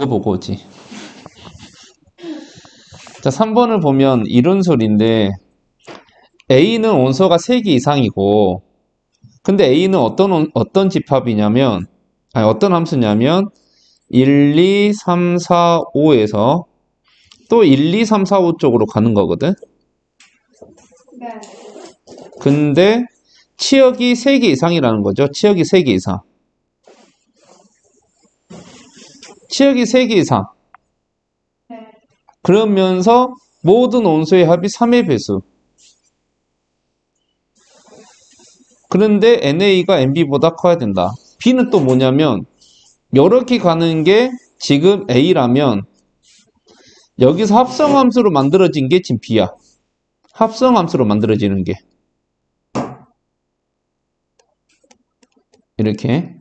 보고 오지. 자, 3번을 보면 이런 소리인데 A는 온소가 3개 이상이고 근데 A는 어떤 집합이냐면 어떤 함수냐면 1, 2, 3, 4, 5에서 또 1, 2, 3, 4, 5 쪽으로 가는 거거든. 네. 근데 치역이 3개 이상이라는 거죠. 치역이 3개 이상. 치역이 3개 이상. 네. 그러면서 모든 온소의 합이 3의 배수. 그런데 NA가 NB보다 커야 된다. B는 또 뭐냐면 이렇게 가는 게 지금 A라면 여기서 합성함수로 만들어진 게 지금 B야. 합성함수로 만들어지는 게. 이렇게.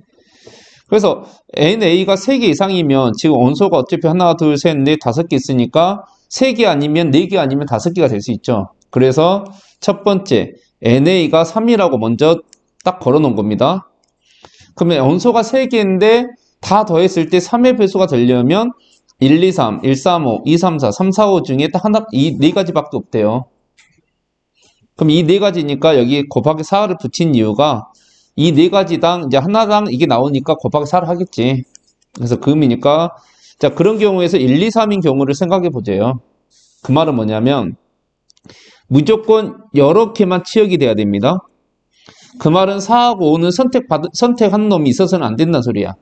그래서 NA가 3개 이상이면 지금 온소가 어차피 하나, 둘, 셋, 넷, 5개 있으니까 3개 아니면 4개 아니면 5개가 될 수 있죠. 그래서 첫 번째 NA가 3이라고 먼저 딱 걸어 놓은 겁니다. 그러면 온소가 3개인데 다 더했을 때 3의 배수가 되려면 1, 2, 3, 1, 3, 5, 2, 3, 4, 3, 4, 5 중에 딱 이 4가지밖에 없대요. 그럼 이 4가지니까 여기 곱하기 4를 붙인 이유가 이 4가지당 이제 하나당 이게 나오니까 곱하기 4를 하겠지. 그래서 그 의미니까 자 그런 경우에서 1, 2, 3인 경우를 생각해 보세요. 그 말은 뭐냐면 무조건 이렇게만 치역이 돼야 됩니다. 그 말은 4하고 5는 선택한 놈이 있어서는 안 된다는 소리야.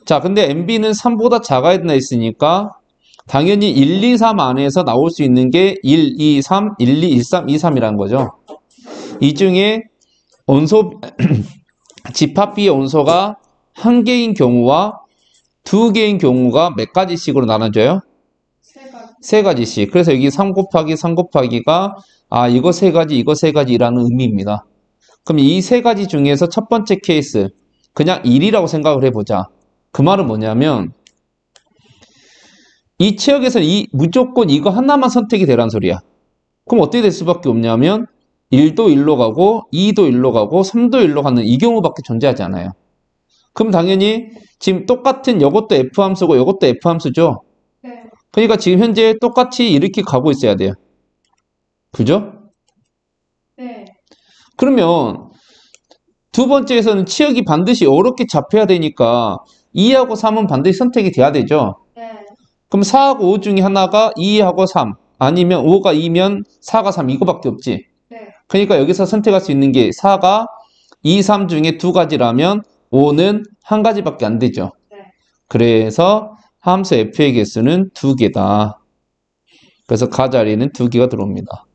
자, 근데 MB는 3보다 작아야 된다 했으니까 당연히 1, 2, 3 안에서 나올 수 있는 게 1, 2, 3, 1, 2, 1, 3, 2, 3이라는 거죠. 이 중에 온소, 집합 B의 온소가 1개인 경우와 2개인 경우가 몇 가지씩으로 나눠져요? 3가지씩. 그래서 여기 3 곱하기 3 곱하기가 이거 3가지, 이거 3가지라는 의미입니다. 그럼 이 3가지 중에서 첫 번째 케이스 그냥 1이라고 생각을 해보자. 그 말은 뭐냐면 이 치역에서는 무조건 이거 하나만 선택이 되란 소리야. 그럼 어떻게 될 수밖에 없냐면 1도 1로 가고 2도 1로 가고 3도 1로 가는 이 경우밖에 존재하지 않아요. 그럼 당연히 지금 똑같은 이것도 F함수고 이것도 F함수죠. 네. 그러니까 지금 현재 똑같이 이렇게 가고 있어야 돼요. 그죠? 네. 그러면 두 번째에서는 치역이 반드시 이렇게 잡혀야 되니까 2하고 3은 반드시 선택이 돼야 되죠. 네. 그럼 4하고 5 중에 하나가 2하고 3 아니면 5가 2면 4가 3 이거밖에 없지. 네. 그러니까 여기서 선택할 수 있는 게 4가 2, 3 중에 2가지라면 5는 1가지밖에 안 되죠. 네. 그래서 함수 f의 개수는 2개다. 그래서 가자리는 2개가 들어옵니다.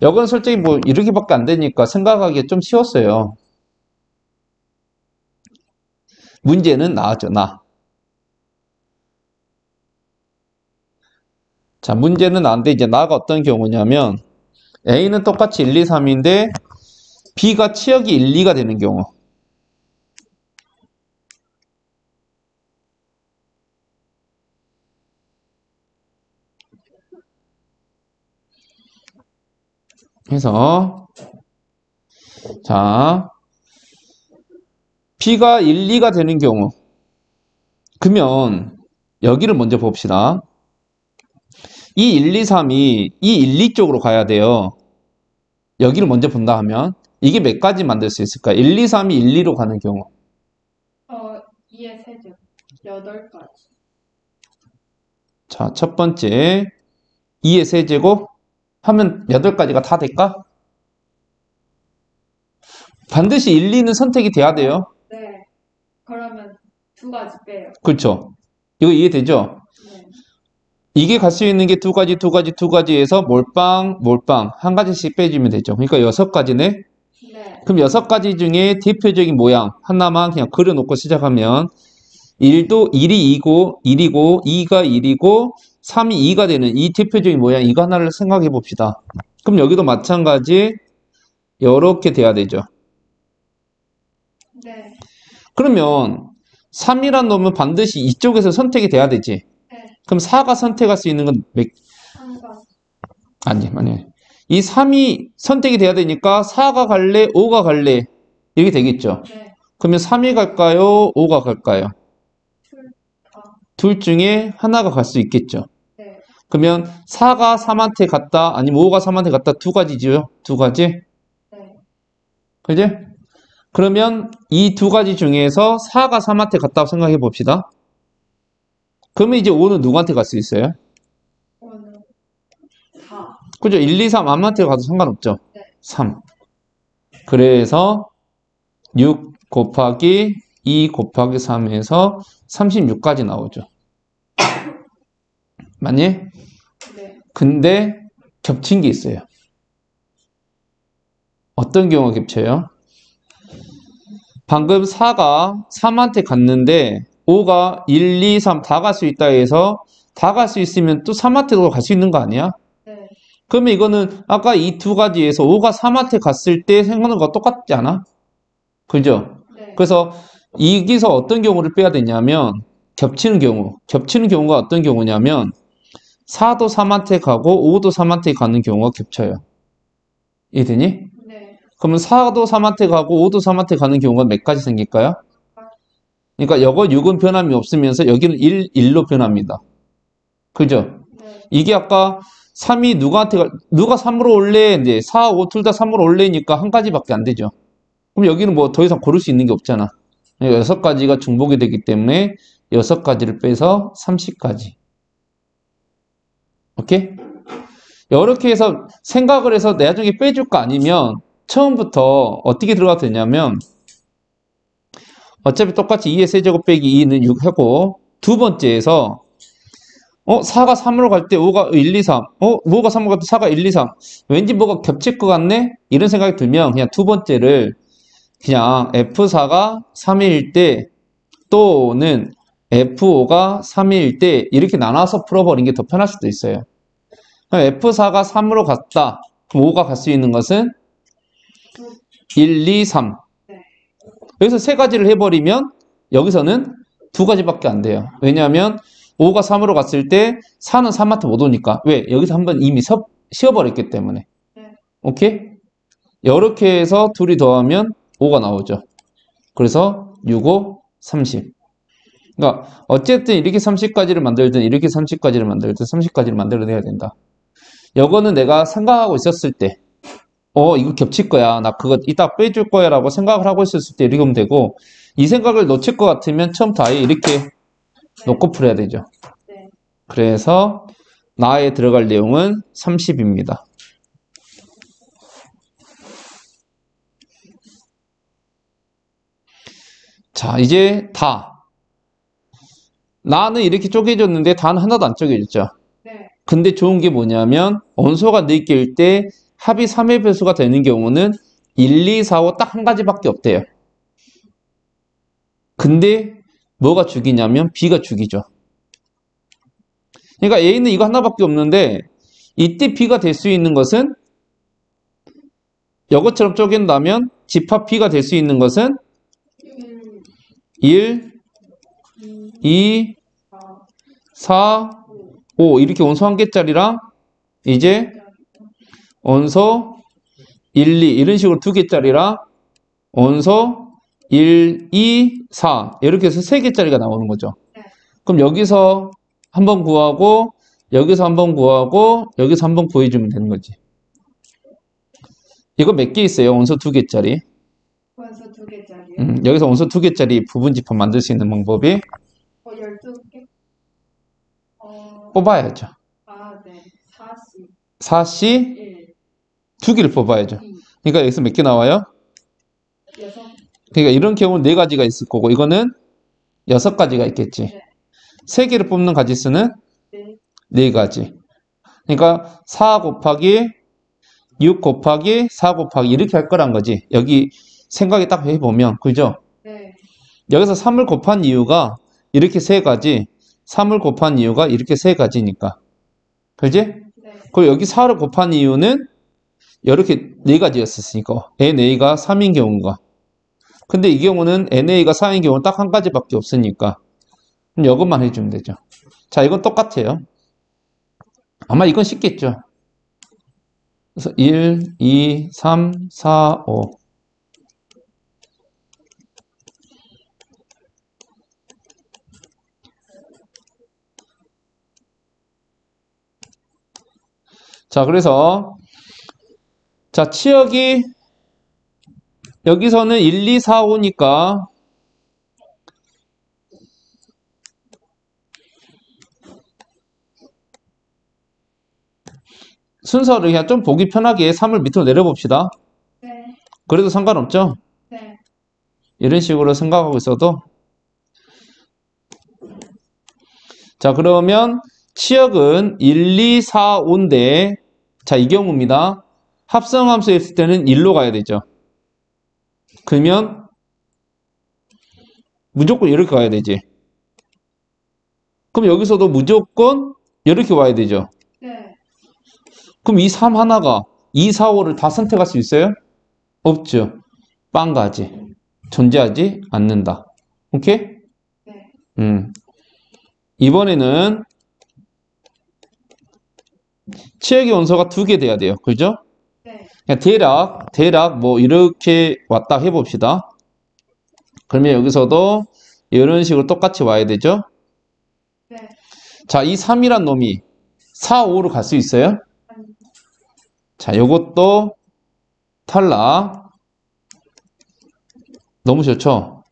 이건 솔직히 뭐 이렇게밖에 안 되니까 생각하기가 좀 쉬웠어요. 문제는 나왔죠, 나. 자, 문제는 나인데 이제 나가 어떤 경우냐면 A는 똑같이 1, 2, 3인데 B가 치역이 1, 2가 되는 경우. 그래서 자 B가 1, 2가 되는 경우 그러면 여기를 먼저 봅시다. 이 1, 2, 3이 이 1, 2 쪽으로 가야 돼요. 여기를 먼저 본다 하면 이게 몇 가지 만들 수 있을까? 1, 2, 3이 1, 2로 가는 경우 2의 세제곱 8가지. 자, 첫 번째 2의 세제곱 하면 8가지가 다 될까? 반드시 1, 2는 선택이 돼야 돼요. 네. 그러면 2가지 빼요. 그렇죠? 이거 이해되죠? 네. 이게 갈 수 있는 게 2가지, 2가지, 2가지에서 몰빵, 몰빵 한 가지씩 빼주면 되죠. 그러니까 6가지네. 네. 그럼 6가지 중에 대표적인 모양 하나만 그냥 그려놓고 시작하면 1도 1이 2고 1이고 2가 1이고 3이 2가 되는 이 대표적인 모양 이거 하나를 생각해 봅시다. 그럼 여기도 마찬가지 이렇게 돼야 되죠. 네. 그러면 3이란 놈은 반드시 이쪽에서 선택이 돼야 되지. 네. 그럼 4가 선택할 수 있는 건 몇? 3번. 아니. 이 3이 선택이 돼야 되니까 4가 갈래, 5가 갈래 이렇게 되겠죠. 네. 그러면 3이 갈까요? 5가 갈까요? 둘 중에 하나가 갈 수 있겠죠. 네. 그러면 4가 3한테 갔다, 아니면 5가 3한테 갔다 두 가지죠. 두 가지. 네. 그지? 그러면 이 두 가지 중에서 4가 3한테 갔다고 생각해 봅시다. 그러면 이제 5는 누구한테 갈 수 있어요? 오늘 4. 그죠? 1, 2, 3 아무한테 가도 상관없죠. 네. 3. 그래서 6 곱하기 2 곱하기 3에서 36까지 나오죠. 맞니? 네. 근데 겹친 게 있어요. 어떤 경우가 겹쳐요? 방금 4가 3한테 갔는데 5가 1, 2, 3 다 갈 수 있다 해서 다 갈 수 있으면 또 3한테도 갈 수 있는 거 아니야? 네. 그러면 이거는 아까 이 두 가지에서 5가 3한테 갔을 때 생각하는 거 똑같지 않아? 그죠? 네. 그래서 여기서 어떤 경우를 빼야 되냐면 겹치는 경우. 겹치는 경우가 어떤 경우냐면 4도 3한테 가고 5도 3한테 가는 경우가 겹쳐요. 이해되니? 네. 그러면 4도 3한테 가고 5도 3한테 가는 경우가 몇 가지 생길까요? 그러니까 여거 6은 변함이 없으면서 여기는 1, 1로 변합니다. 그죠? 네. 이게 아까 3이 누가 3으로 올래? 이제 4, 5 둘 다 3으로 올래니까 한 가지밖에 안 되죠. 그럼 여기는 뭐 더 이상 고를 수 있는 게 없잖아. 6가지가 중복이 되기 때문에 6가지를 빼서 30까지. 오케이? 이렇게 해서 생각을 해서 나중에 빼줄 거 아니면 처음부터 어떻게 들어가도 되냐면 어차피 똑같이 2의 세제곱 빼기 2는 6 하고 두 번째에서 4가 3으로 갈 때 5가 1, 2, 3 뭐가 3으로 갈 때 4가 1, 2, 3 왠지 뭐가 겹칠 것 같네? 이런 생각이 들면 그냥 두 번째를 그냥 F4가 3일 때 또는 F5가 3일 때 이렇게 나눠서 풀어버리는 게 더 편할 수도 있어요. F4가 3으로 갔다. 그럼 5가 갈 수 있는 것은 1, 2, 3. 네. 여기서 세 가지를 해버리면 여기서는 두 가지밖에 안 돼요. 왜냐하면 5가 3으로 갔을 때 4는 3한테 못 오니까. 왜? 여기서 한번 이미 씌워버렸기 때문에. 네. 오케이? 이렇게 해서 둘이 더하면 5가 나오죠. 그래서 6, 5, 30. 그러니까 어쨌든 이렇게 30까지를 만들든 이렇게 30까지를 만들든 30까지를 만들어내야 된다. 이거는 내가 생각하고 있었을 때 이거 겹칠 거야. 나 그거 이따 빼줄 거야 라고 생각을 하고 있었을 때 이렇게 하면 되고 이 생각을 놓칠 것 같으면 처음부터 아예 이렇게 놓고 풀어야 되죠. 네. 그래서 나에 들어갈 내용은 30입니다. 자, 이제 다. 나는 이렇게 쪼개졌는데 다는 하나도 안 쪼개졌죠. 네. 근데 좋은 게 뭐냐면 원소가 4개일 때 합이 3의 배수가 되는 경우는 1, 2, 4, 5 딱 한 가지밖에 없대요. 근데 뭐가 죽이냐면 B가 죽이죠. 그러니까 A는 이거 하나밖에 없는데 이때 B가 될 수 있는 것은 이것처럼 쪼갠다면 집합 B가 될 수 있는 것은 1, 2, 4, 5 이렇게 원소 한 개짜리랑 이제 원소 1, 2 이런 식으로 두 개짜리랑 원소 1, 2, 4 이렇게 해서 세 개짜리가 나오는 거죠. 그럼 여기서 한번 구하고 여기서 한번 구하고 여기서 한번 구해주면 되는 거지. 이거 몇 개 있어요? 원소 두 개짜리. 원소 2개짜리요? 여기서 원소 두 개짜리 부분 집합 만들 수 있는 방법이 12개? 뽑아야죠. 네. 4C. 4C 1. 두 개를 뽑아야죠. 2. 그러니까 여기서 몇 개 나와요? 6. 그러니까 이런 경우는 네 가지가 있을 거고 이거는 6가지가 있겠지. 네. 세 개를 뽑는 가지수는 네. 네 가지. 그러니까 4 곱하기 6 곱하기 4 곱하기 이렇게 할 거란 거지. 여기 생각이 딱 해보면 그죠? 네. 여기서 3을 곱한 이유가 이렇게 세 가지 3을 곱한 이유가 이렇게 세 가지니까 그지? 네. 그리고 여기 4를 곱한 이유는 이렇게 네 가지였으니까 NA가 3인 경우가 근데 이 경우는 NA가 4인 경우는 딱 한 가지밖에 없으니까 그럼 이것만 해주면 되죠. 자, 이건 똑같아요. 아마 이건 쉽겠죠. 그래서 1, 2, 3, 4, 5 자, 그래서 자, 치역이 여기서는 1, 2, 4, 5니까 순서를 그냥 좀 보기 편하게 3을 밑으로 내려봅시다. 네. 그래도 상관없죠? 네. 이런 식으로 생각하고 있어도. 자, 그러면 치역은 1, 2, 4, 5인데 자, 이 경우입니다. 합성함수에 있을 때는 1로 가야 되죠. 그러면 무조건 이렇게 가야 되지. 그럼 여기서도 무조건 이렇게 와야 되죠. 네. 그럼 이 3 하나가 2, 4, 5를 다 선택할 수 있어요? 없죠. 빵가지. 존재하지 않는다. 오케이? 네. 이번에는 치역의 원소가 2개 돼야 돼요. 그죠? 네. 그냥 대략 뭐 이렇게 왔다 해봅시다. 그러면 여기서도 이런 식으로 똑같이 와야 되죠? 네. 자, 이 3이란 놈이 4, 5로 갈 수 있어요? 자, 요것도 탈락. 너무 좋죠?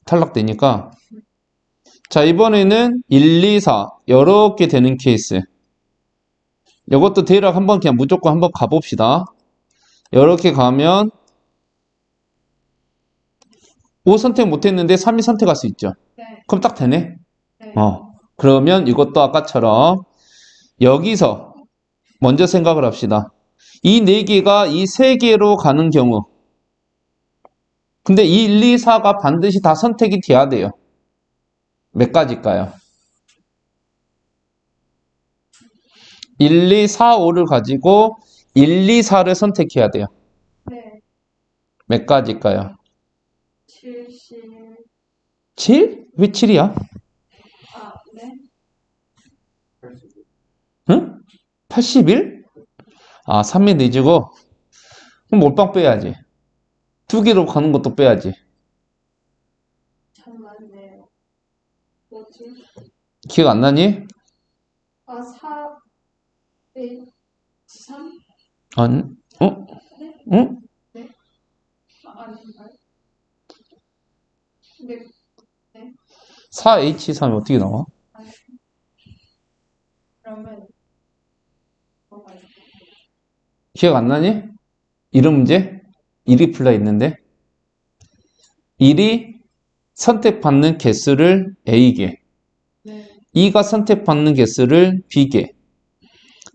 탈락되니까. 자, 이번에는 1, 2, 4 이렇게 되는 케이스. 요것도 대략 한번 그냥 무조건 한번 가봅시다. 이렇게 가면 5 선택 못했는데 3이 선택할 수 있죠. 네. 그럼 딱 되네. 네. 그러면 이것도 아까처럼 여기서 먼저 생각을 합시다. 이 4개가 이 3개로 가는 경우. 근데 이 1, 2, 4가 반드시 다 선택이 돼야 돼요. 몇 가지일까요? 1, 2, 4, 5를 가지고 1, 2, 4를 선택해야 돼요. 네. 몇 가지일까요? 70. 7? 왜 7이야? 아, 네. 응? 81? 아, 3에 내주고 그럼 몰빵 빼야지. 2개로 가는 것도 빼야지. 잠깐만요. 뭐지? 기억 안 나니? 아, 4, 1, 3? 아니, 어? 네? 응? 네? 아, 아닌가요? 네. 네. 4H3이 어떻게 나와? 아니, 그러면 뭐가 있어요? 기억 안 나니? 이런 문제? 1이 풀려 있는데 1이 선택받는 개수를 A개, 네. 2가 선택받는 개수를 B개,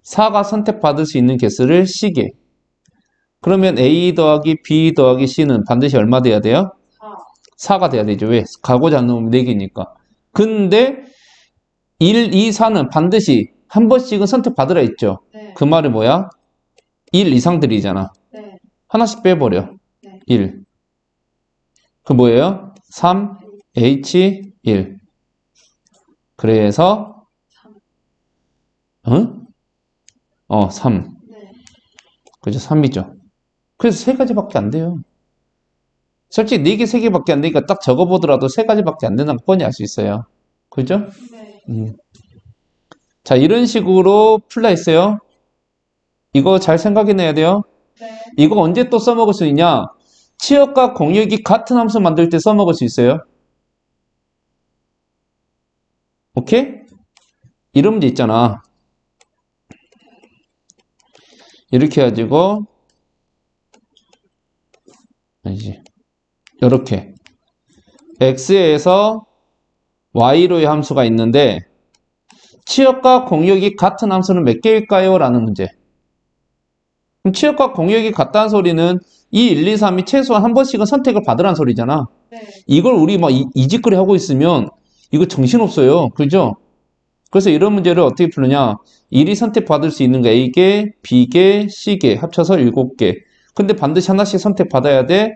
4가 선택받을 수 있는 개수를 C개. 그러면 A 더하기 B 더하기 C는 반드시 얼마 돼야 돼요? 4. 4가 돼야 되죠. 왜? 가고자 하는 놈이 4개니까. 근데 1, 2, 4는 반드시 한 번씩은 선택받으라 했죠. 네. 그 말이 뭐야? 1 이상들이잖아. 네. 하나씩 빼버려. 네. 1. 그 뭐예요? 3, H, 1. 그래서 3. 3. 네. 그죠? 3이죠. 그래서 3가지밖에 안 돼요. 솔직히 4개, 3개밖에 안 되니까 딱 적어보더라도 3가지밖에 안 된다는 거 뻔히 알 수 있어요. 그죠? 네. 자, 이런 식으로 풀라 했어요. 이거 잘 생각해내야 돼요. 네. 이거 언제 또 써먹을 수 있냐? 치역과 공역이 같은 함수 만들 때 써먹을 수 있어요. 오케이? 이런 문제 있잖아. 이렇게 해가지고 아니지. 이렇게 x에서 y로의 함수가 있는데 치역과 공역이 같은 함수는 몇 개일까요? 라는 문제. 그럼 치역과 공역이 같다는 소리는 이 1, 2, 3이 최소한 한 번씩은 선택을 받으라는 소리잖아. 네. 이걸 우리 막 이짓거리 하고 있으면 이거 정신없어요. 그죠? 그래서 이런 문제를 어떻게 푸느냐? 1이 선택받을 수 있는 거 A개, B개, C개 합쳐서 7개. 근데 반드시 하나씩 선택받아야 돼.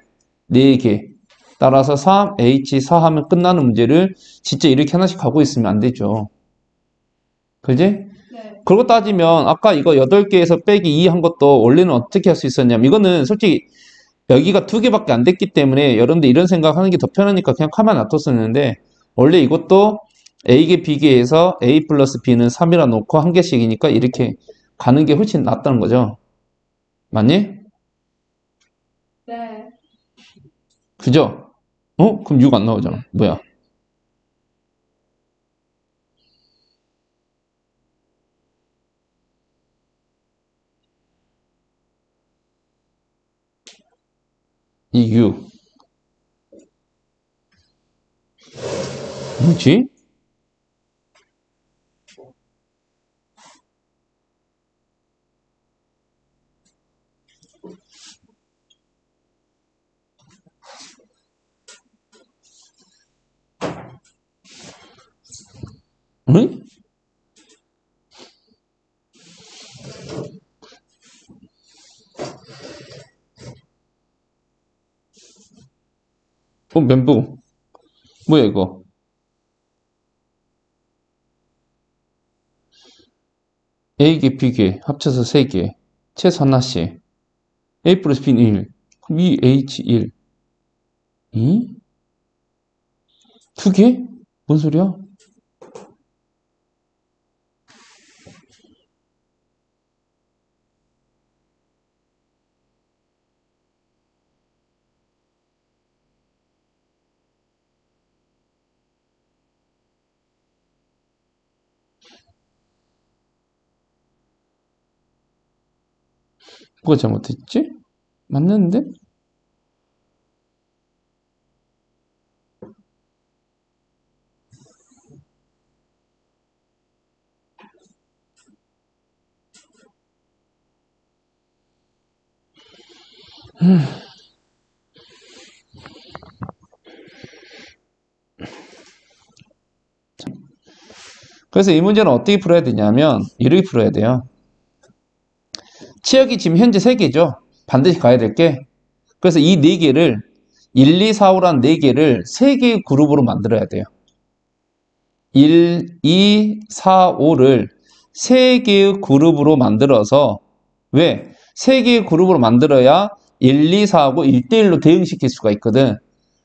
4개. 따라서 3, H, 4 하면 끝나는 문제를 진짜 이렇게 하나씩 가고 있으면 안 되죠. 그지? 네. 그러고 따지면 아까 이거 8개에서 빼기 2 한 것도 원래는 어떻게 할 수 있었냐면 이거는 솔직히 여기가 2개밖에 안 됐기 때문에 여러분들 이런 생각하는 게 더 편하니까 그냥 카만 놔뒀었는데 원래 이것도 A개, B개에서 A 플러스 B는 3이라 놓고 한 개씩이니까 이렇게 가는 게 훨씬 낫다는 거죠. 맞니? 네. 그죠? 그럼 6 안 나오잖아. 뭐야? 이 6. 뭐지? 응? 멘붕. 뭐야, 이거? A개, B개, 합쳐서 3개. 최소 하나씩. A 플러스 B는 1. 그럼 이 H1. 이? 2개? 뭔 소리야? 뭐가 잘못했지? 맞는데? 그래서 이 문제는 어떻게 풀어야 되냐면, 이렇게 풀어야 돼요. 치역이 지금 현재 3개죠. 반드시 가야 될 게. 그래서 이 4개를 1, 2, 4, 5란 4개를 3개의 그룹으로 만들어야 돼요. 1, 2, 4, 5를 3개의 그룹으로 만들어서 왜? 3개의 그룹으로 만들어야 1, 2, 4하고 1대1로 대응시킬 수가 있거든.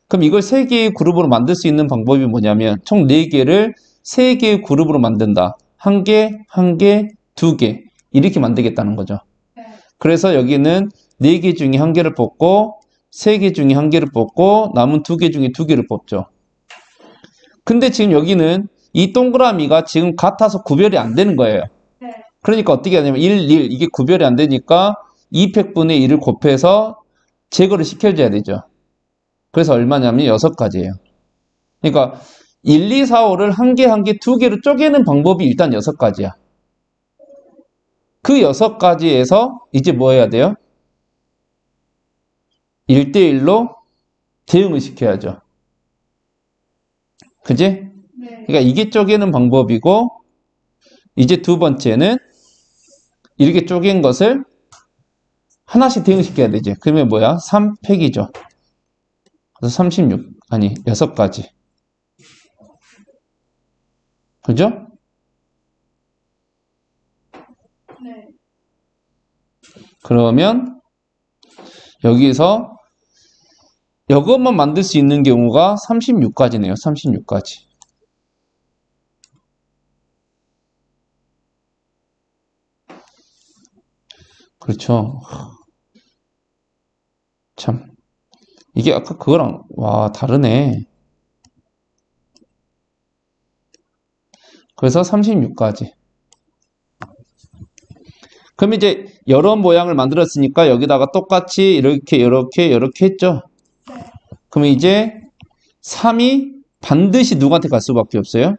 그럼 이걸 3개의 그룹으로 만들 수 있는 방법이 뭐냐면 총 4개를 3개의 그룹으로 만든다. 1개, 1개, 2개 이렇게 만들겠다는 거죠. 네. 그래서 여기는 4개 중에 1개를 뽑고 3개 중에 1개를 뽑고 남은 2개 중에 2개를 뽑죠. 근데 지금 여기는 이 동그라미가 지금 같아서 구별이 안 되는 거예요. 네. 그러니까 어떻게 하냐면 1, 1 이게 구별이 안 되니까 2팩분의 1을 곱해서 제거를 시켜줘야 되죠. 그래서 얼마냐면 6가지예요. 그러니까 1, 2, 4, 5를 1개, 1개, 2개로 쪼개는 방법이 일단 6가지야. 그 6가지에서 이제 뭐 해야 돼요? 1대1로 대응을 시켜야죠. 그지? 네. 그러니까 이게 쪼개는 방법이고 이제 두 번째는 이렇게 쪼갠 것을 하나씩 대응시켜야 되지. 그러면 뭐야? 3팩이죠. 그래서 36. 아니, 6가지. 그죠? 네. 그러면 여기서 이것만 만들 수 있는 경우가 36가지네요. 36가지. 그렇죠. 참. 이게 아까 그거랑, 와, 다르네. 그래서 36가지. 그럼 이제 여러 모양을 만들었으니까 여기다가 똑같이 이렇게, 이렇게, 이렇게 했죠? 네. 그럼 이제 3이 반드시 누구한테 갈 수밖에 없어요?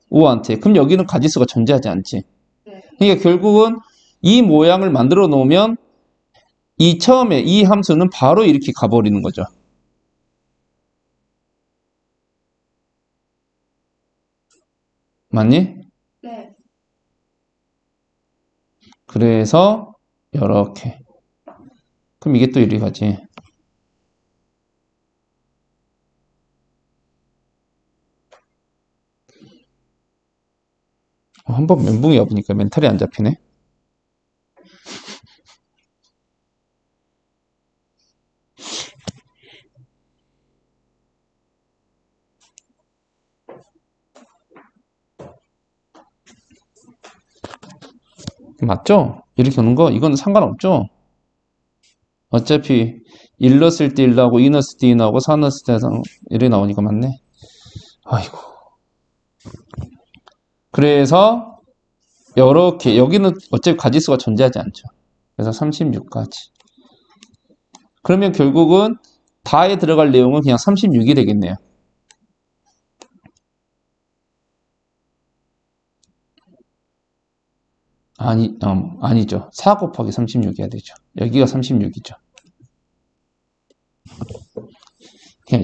5한테. 그럼 여기는 가지수가 존재하지 않지. 네. 그러니까 결국은 이 모양을 만들어 놓으면 이 처음에 이 함수는 바로 이렇게 가버리는 거죠. 맞니? 네. 그래서 이렇게. 그럼 이게 또 이리 가지. 한번 멘붕이 와보니까 멘탈이 안 잡히네. 맞죠? 이렇게 오는 거 이건 상관없죠? 어차피 1 넣었을 때 1 나오고 2 넣었을 때 2 나오고 4 넣었을 때 4 이렇게 나오니까 맞네. 아이고. 그래서 이렇게 여기는 어차피 가지수가 존재하지 않죠. 그래서 36까지. 그러면 결국은 다에 들어갈 내용은 그냥 36이 되겠네요. 아니죠. 4 곱하기 36이어야 되죠. 여기가 36이죠.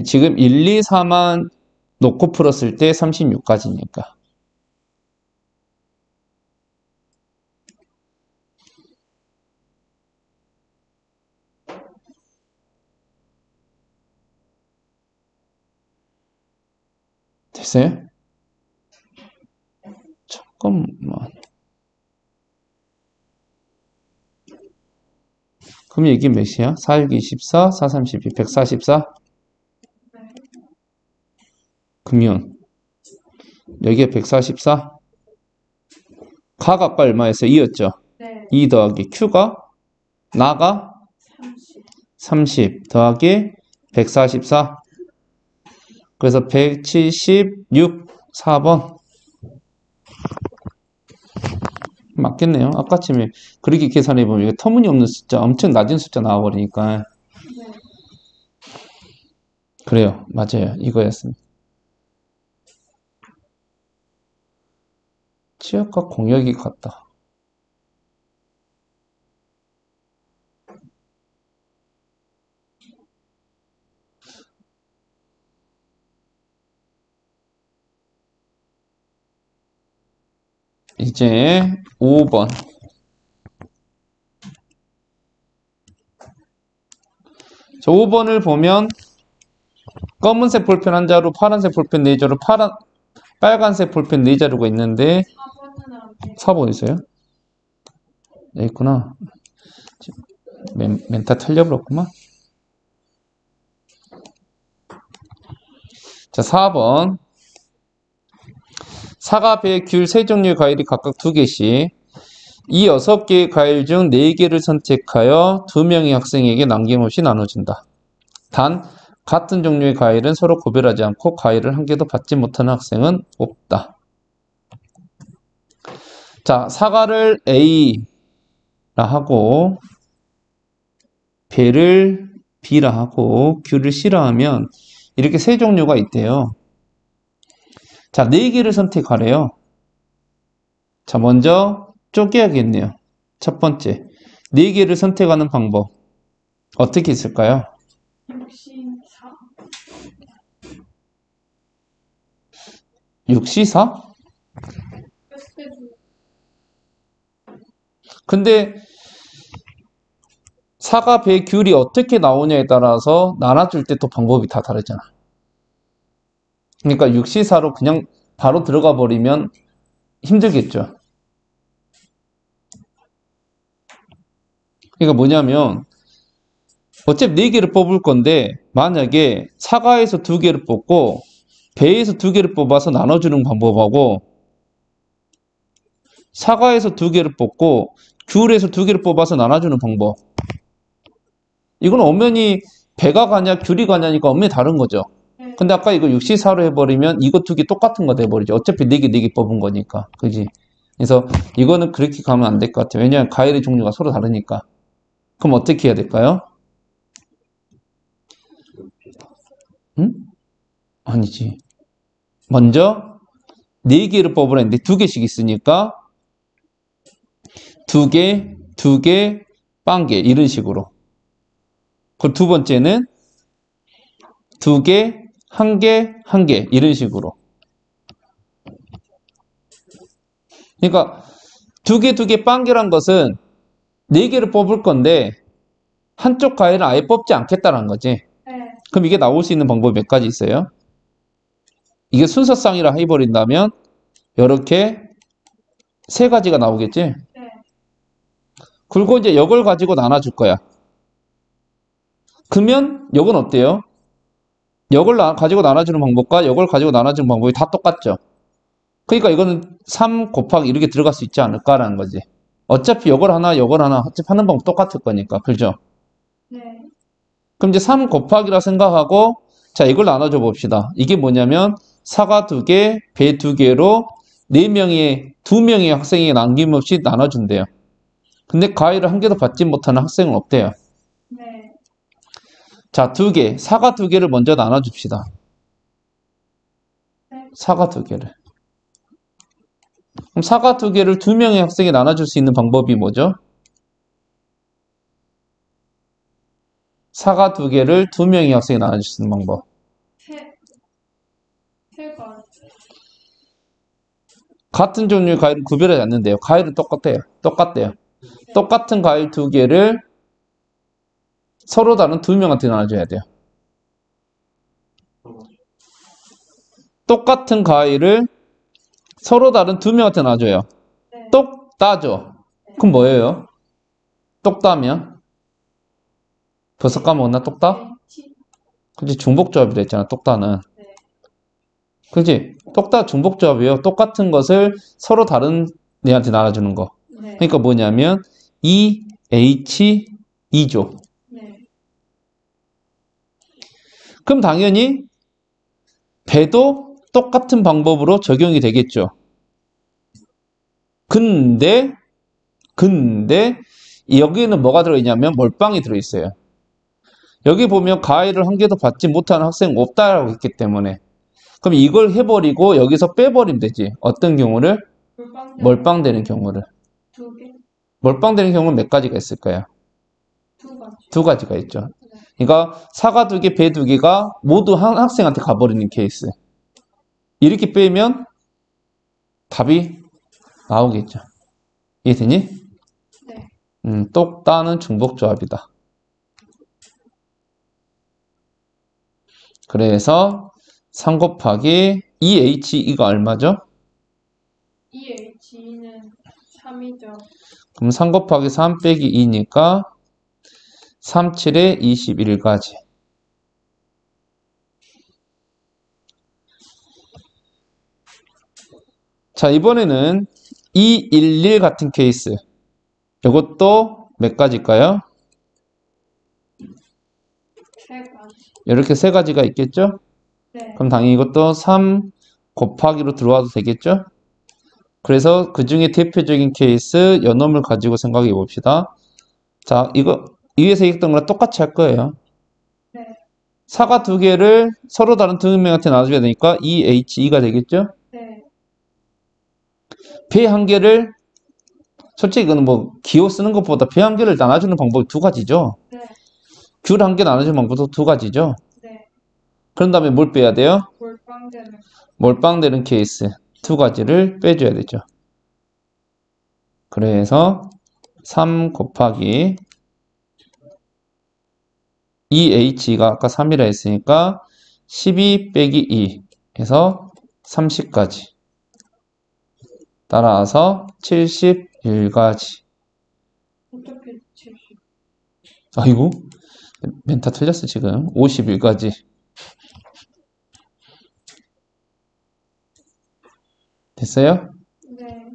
지금 1, 2, 4만 놓고 풀었을 때 36까지니까. 됐어요? 잠깐만. 그럼 이게 몇이야? 4, 6, 24, 4, 32, 144? 그러면 여기에 144? 가가 아까 얼마였어요? 2였죠? 네. 2 더하기 Q가 나가 30 더하기 144. 그래서 176, 4번. 맞겠네요. 아까쯤에 그렇게 계산해보면 이게 터무니없는 숫자, 엄청 낮은 숫자 나와버리니까. 네. 그래요. 맞아요. 이거였습니다. 치역과 공역이 같다. 이제 5번. 자, 5번을 보면 검은색 볼펜 한 자루, 파란색 볼펜 4자루, 빨간색 볼펜 4자루가 있는데 4번 있어요? 여기 있구나. 멘탈 털려버렸구만. 자, 4번. 사과, 배, 귤 세 종류의 과일이 각각 2개씩 이 6개의 과일 중 4개를 선택하여 2명의 학생에게 남김없이 나눠준다. 단 같은 종류의 과일은 서로 구별하지 않고 과일을 한 개도 받지 못하는 학생은 없다. 자, 사과를 A라 하고 배를 B라 하고 귤을 C라 하면 이렇게 세 종류가 있대요. 자, 4개를 선택하래요. 자, 먼저 쪼개야겠네요. 첫 번째, 4개를 선택하는 방법 어떻게 있을까요? 64. 6C4? 근데 사과, 배, 귤이 어떻게 나오냐에 따라서 나눠줄 때 또 방법이 다 다르잖아. 그러니까 6C4로 그냥 바로 들어가 버리면 힘들겠죠. 그러니까 뭐냐면 어차피 4개를 뽑을 건데 만약에 사과에서 2개를 뽑고 배에서 2개를 뽑아서 나눠주는 방법하고 사과에서 2개를 뽑고 귤에서 2개를 뽑아서 나눠주는 방법, 이건 엄연히 배가 가냐 귤이 가냐니까 엄연히 다른 거죠. 근데 아까 이거 6C4로 해버리면 이거 2개 똑같은 거 돼버리죠. 어차피 4개 뽑은 거니까. 그지? 그래서 이거는 그렇게 가면 안 될 것 같아요. 왜냐하면 과일의 종류가 서로 다르니까. 그럼 어떻게 해야 될까요? 응? 아니지. 먼저 4개를 뽑으랬는데 2개씩 있으니까 2개, 2개, 빵개 이런 식으로. 그 두 번째는 2개, 1개, 1개 이런 식으로. 그러니까 2개, 2개 빵개란 것은 4개를 뽑을 건데 한쪽 과일은 아예 뽑지 않겠다는 거지. 네. 그럼 이게 나올 수 있는 방법이 몇 가지 있어요? 이게 순서상이라 해버린다면 이렇게 3가지가 나오겠지? 네. 그리고 이제 이걸 가지고 나눠줄 거야. 그러면 이건 어때요? 이걸 가지고 나눠주는 방법과 이걸 가지고 나눠주는 방법이 다 똑같죠? 그러니까 이거는 3 곱하기 이렇게 들어갈 수 있지 않을까라는 거지. 어차피 요걸 하나, 요걸 하나 어차피 하는 방법 똑같을 거니까. 그죠? 네. 그럼 이제 3 곱하기라 생각하고 자, 이걸 나눠줘 봅시다. 이게 뭐냐면 사과 2개, 배 2개로 4명의 2명의 학생이 남김없이 나눠준대요. 근데 과일을 한 개도 받지 못하는 학생은 없대요. 네. 자, 2개, 사과 2개를 먼저 나눠줍시다. 네. 사과 2개를. 그럼 사과 2개를 2명의 학생이 나눠줄 수 있는 방법이 뭐죠? 사과 2개를 2명의 학생이 나눠줄 수 있는 방법. 세가 같은 종류의 과일은 구별하지 않는데요. 과일은 똑같대요. 똑같은 과일 2개를 서로 다른 2명한테 나눠줘야 돼요. 똑같은 과일을 서로 다른 2명한테 나눠줘요. 네. 똑 따죠. 그럼 뭐예요? 똑 따면? 벌써 까먹었나? 똑 따? H. 그치, 중복조합이라 했잖아, 똑 따는. 네. 그치? 똑 따 중복조합이에요. 똑같은 것을 서로 다른 애한테 나눠주는 거. 네. 그러니까 뭐냐면, EH2죠. 네. 그럼 당연히 배도 똑같은 방법으로 적용이 되겠죠. 근데 여기에는 뭐가 들어있냐면 몰빵이 들어있어요. 여기 보면 과일을 한 개도 받지 못하는 학생 없다라고 했기 때문에 그럼 이걸 해버리고 여기서 빼버리면 되지. 어떤 경우를? 몰빵되는 경우를. 2개. 몰빵되는 경우는 몇 가지가 있을까요? 2가지. 2가지가 있죠. 그러니까 사과 2개, 배 2개가 모두 한 학생한테 가버리는 케이스. 이렇게 빼면 답이 나오겠죠. 이해되니? 네. 똑 따는 중복조합이다. 그래서 3 곱하기 2H2가 얼마죠? EH는 3이죠. 그럼 3 곱하기 3 빼기 2니까 3, 7에 21가지. 자, 이번에는 2, 1, 1 같은 케이스. 이것도 몇 가지일까요? 3가지. 이렇게 3가지가 있겠죠? 네. 그럼 당연히 이것도 3 곱하기로 들어와도 되겠죠? 그래서 그 중에 대표적인 케이스 연놈을 가지고 생각해 봅시다. 자, 이거 위에서 얘기했던 거랑 똑같이 할 거예요. 네. 사과 2개를 서로 다른 2명한테 나눠줘야 되니까 EH2가 되겠죠? 네. 배 1개를 솔직히 이거는 뭐 기호 쓰는 것보다 배 1개를 나눠주는 방법이 2가지죠. 네. 귤 1개 나눠주는 방법도 2가지죠. 네. 그런 다음에 뭘 빼야 돼요? 몰빵되는. 몰빵되는 케이스 2가지를 빼줘야 되죠. 그래서 3 곱하기 2H가 아까 3이라 했으니까 12 빼기 2 해서 30가지. 따라서 71가지. 어떻게 70? 아이고, 멘탈 틀렸어, 지금. 51가지. 됐어요? 네.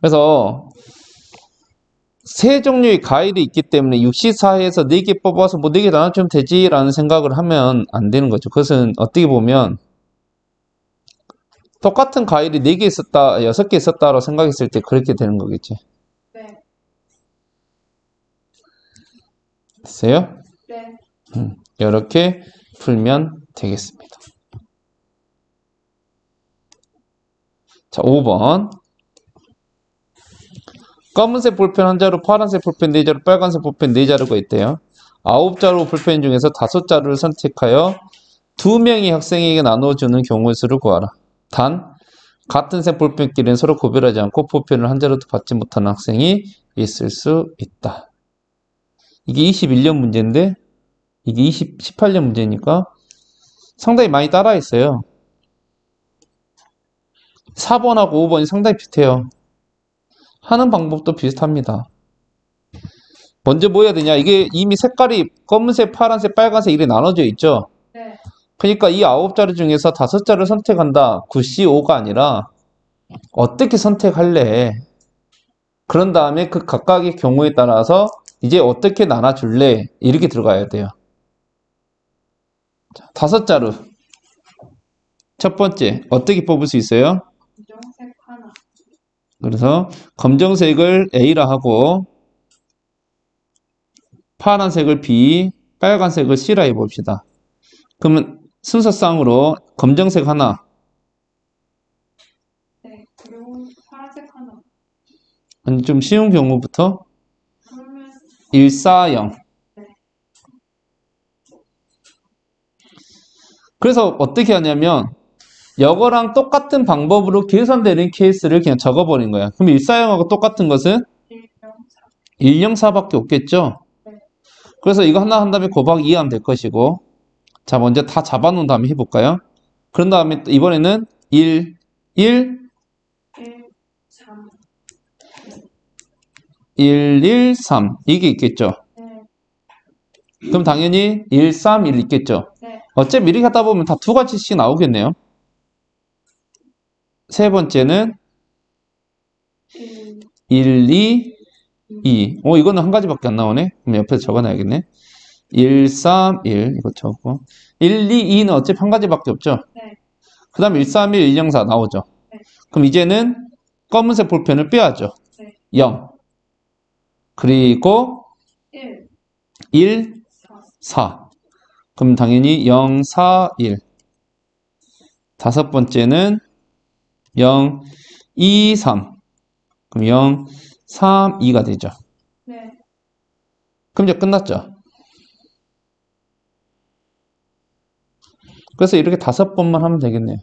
그래서 세 종류의 과일이 있기 때문에 64에서 4개 뽑아서 뭐 4개 나눠주면 되지라는 생각을 하면 안 되는 거죠. 그것은 어떻게 보면 똑같은 과일이 4개 있었다, 6개 있었다라고 생각했을 때 그렇게 되는 거겠지. 네. 됐어요? 네. 이렇게 풀면 되겠습니다. 자, 5번. 검은색 볼펜 한 자루, 파란색 볼펜 4자루, 빨간색 볼펜 4자루가 있대요. 9자루 볼펜 중에서 5자루를 선택하여 2명의 학생에게 나눠주는 경우의 수를 구하라. 단, 같은 색 볼펜끼리는 서로 구별하지 않고 볼펜을 한 자루도 받지 못하는 학생이 있을 수 있다. 이게 21년 문제인데 이게 18년 문제니까 상당히 많이 따라 있어요. 4번하고 5번이 상당히 비슷해요. 하는 방법도 비슷합니다. 먼저 뭐 해야 되냐? 이게 이미 색깔이 검은색, 파란색, 빨간색 이렇게 나눠져 있죠? 네. 그러니까 이 9자루 중에서 5자루를 선택한다. 9C5가 아니라 어떻게 선택할래? 그런 다음에 그 각각의 경우에 따라서 이제 어떻게 나눠줄래? 이렇게 들어가야 돼요. 자, 다섯 자루. 첫 번째, 어떻게 뽑을 수 있어요? 검정색 하나. 그래서 검정색을 A라 하고 파란색을 B, 빨간색을 C라 해봅시다. 그러면 순서상으로 검정색 하나, 네. 그리고 파란색 하나. 아니, 좀 쉬운 경우부터 그러면 1, 4, 0. 네. 그래서 어떻게 하냐면 이거랑 똑같은 방법으로 계산되는 케이스를 그냥 적어버린 거야. 그럼 1, 4, 0하고 똑같은 것은 1, 0, 4. 1, 0, 4밖에 없겠죠? 네. 그래서 이거 하나 한 다음에 곱하기 2 하면 될 것이고 자, 먼저 다 잡아놓은 다음에 해볼까요? 그런 다음에 또 이번에는 1, 1, 1, 3. 1, 1, 3 이게 있겠죠? 네. 그럼 당연히 1, 3, 1 있겠죠? 네. 어차피 이렇게 하다 보면 다 두 가지씩 나오겠네요. 세 번째는 1, 1, 2, 2. 이거는 한 가지밖에 안 나오네. 그럼 옆에서 적어놔야겠네. 1, 3, 1. 이거 적고. 1, 2, 2는 어차피 한 가지밖에 없죠. 네. 그 다음에 1, 3, 1, 1, 0, 4 나오죠. 네. 그럼 이제는 검은색 볼펜을 빼야죠. 네. 0. 그리고 1, 1, 4. 4. 그럼 당연히 0, 4, 1. 다섯 번째는 0, 2, 3. 그럼 0, 3, 2가 되죠. 네. 그럼 이제 끝났죠. 그래서 이렇게 5번만 하면 되겠네요.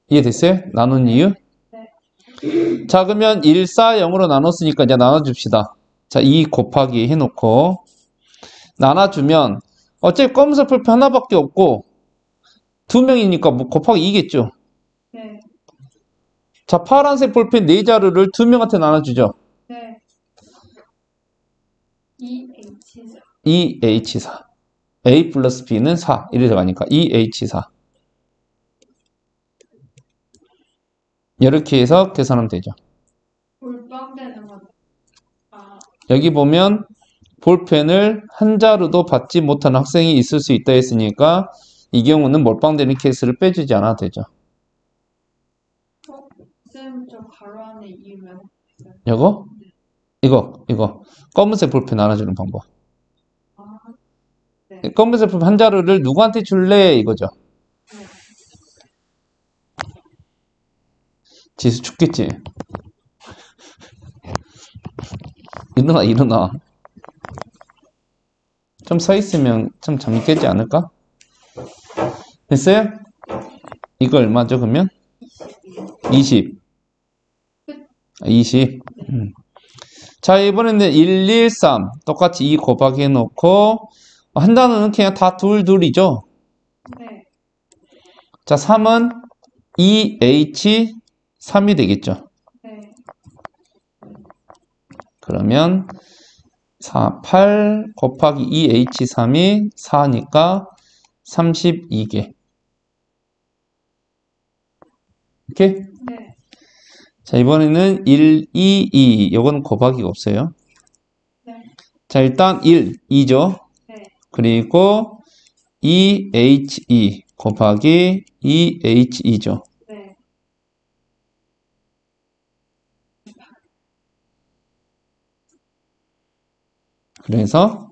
이해됐어요? 나눈 이유? 네. 자, 그러면 1, 4, 0으로 나눴으니까 이제 나눠줍시다. 자, 2 곱하기 해놓고 나눠주면 어차피 검은색 볼펜 하나밖에 없고 2명이니까 뭐 곱하기 2겠죠. 네. 자, 파란색 볼펜 4자루를 2명한테 나눠주죠. 네. EH4. EH4. A 플러스 B는 4. 이렇게 들어가니까 EH4. 이렇게 해서 계산하면 되죠. 몰빵되는 건. 아, 여기 보면 볼펜을 한 자루도 받지 못하는 학생이 있을 수 있다 했으니까 이 경우는 몰빵되는 케이스를 빼주지 않아도 되죠. 쌤, 저 가로 안에 이면. 이거? 이거. 검은색 볼펜 나눠주는 방법. 아, 네. 검은색 볼펜 한 자루를 누구한테 줄래? 이거죠. 네. 지수 죽겠지? 일어나. 좀 서 있으면 좀 잠이 깨지 않을까? 됐어요? 이거 얼마죠, 그러면? 20. 20. 자, 이번에는 1, 1, 3. 똑같이 2 곱하기 해놓고, 한 단어는 그냥 다 둘이죠. 네. 자, 3은 2H3이 되겠죠. 네. 그러면 8 곱하기 2H3이 4니까 32개. 이렇게? 네. 자, 이번에는 1, 2, 2. 요건 곱하기가 없어요. 네. 자, 일단 1, 2죠. 네. 그리고 2H2 곱하기 2H2죠. 네. 그래서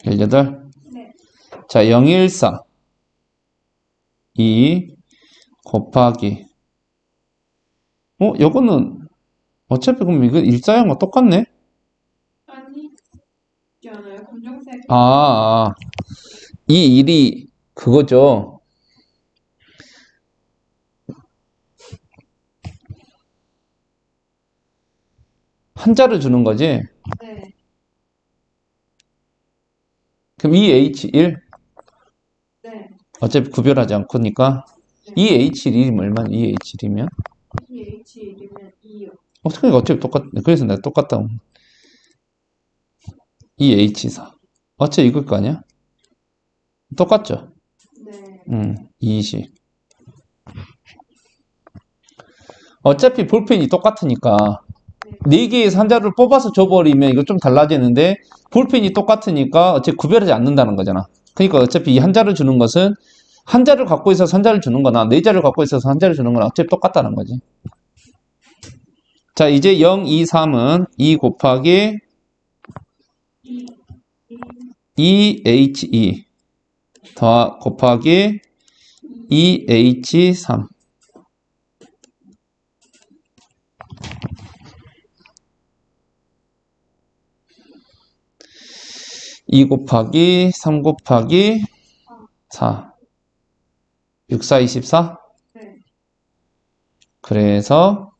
8. 18. 네. 자, 0, 1, 4. 2 곱하기. 요거는 어차피 그럼 이거 1사형과 똑같네? 아니, 있지 않아요? 검정색. 이 일이 그거죠. 한자를 주는 거지. 네. 그럼 EH1 네. 어차피 구별하지 않고니까 네. EH1이면 얼마나 EH1이면 EH1이면 2요. 그러니까 어차피 똑같네. 그래서 내가 똑같다고. EH4 어차피 이걸 거 아니야? 똑같죠? 네. 20. 어차피 볼펜이 똑같으니까 네. 4개에서 한 자를 뽑아서 줘버리면 이거 좀 달라지는데 볼펜이 똑같으니까 어차피 구별하지 않는다는 거잖아. 그러니까 어차피 이 한 자를 주는 것은 한 자를 갖고 있어서 한 자를 주는 거나 4자를 갖고 있어서 한 자를 주는 거나 어차피 똑같다는 거지. 자, 이제 0, 2, 3은 2 곱하기 이, 2He 더 곱하기 2H3 2 곱하기 3 곱하기 4 6, 4, 24 네. 그래서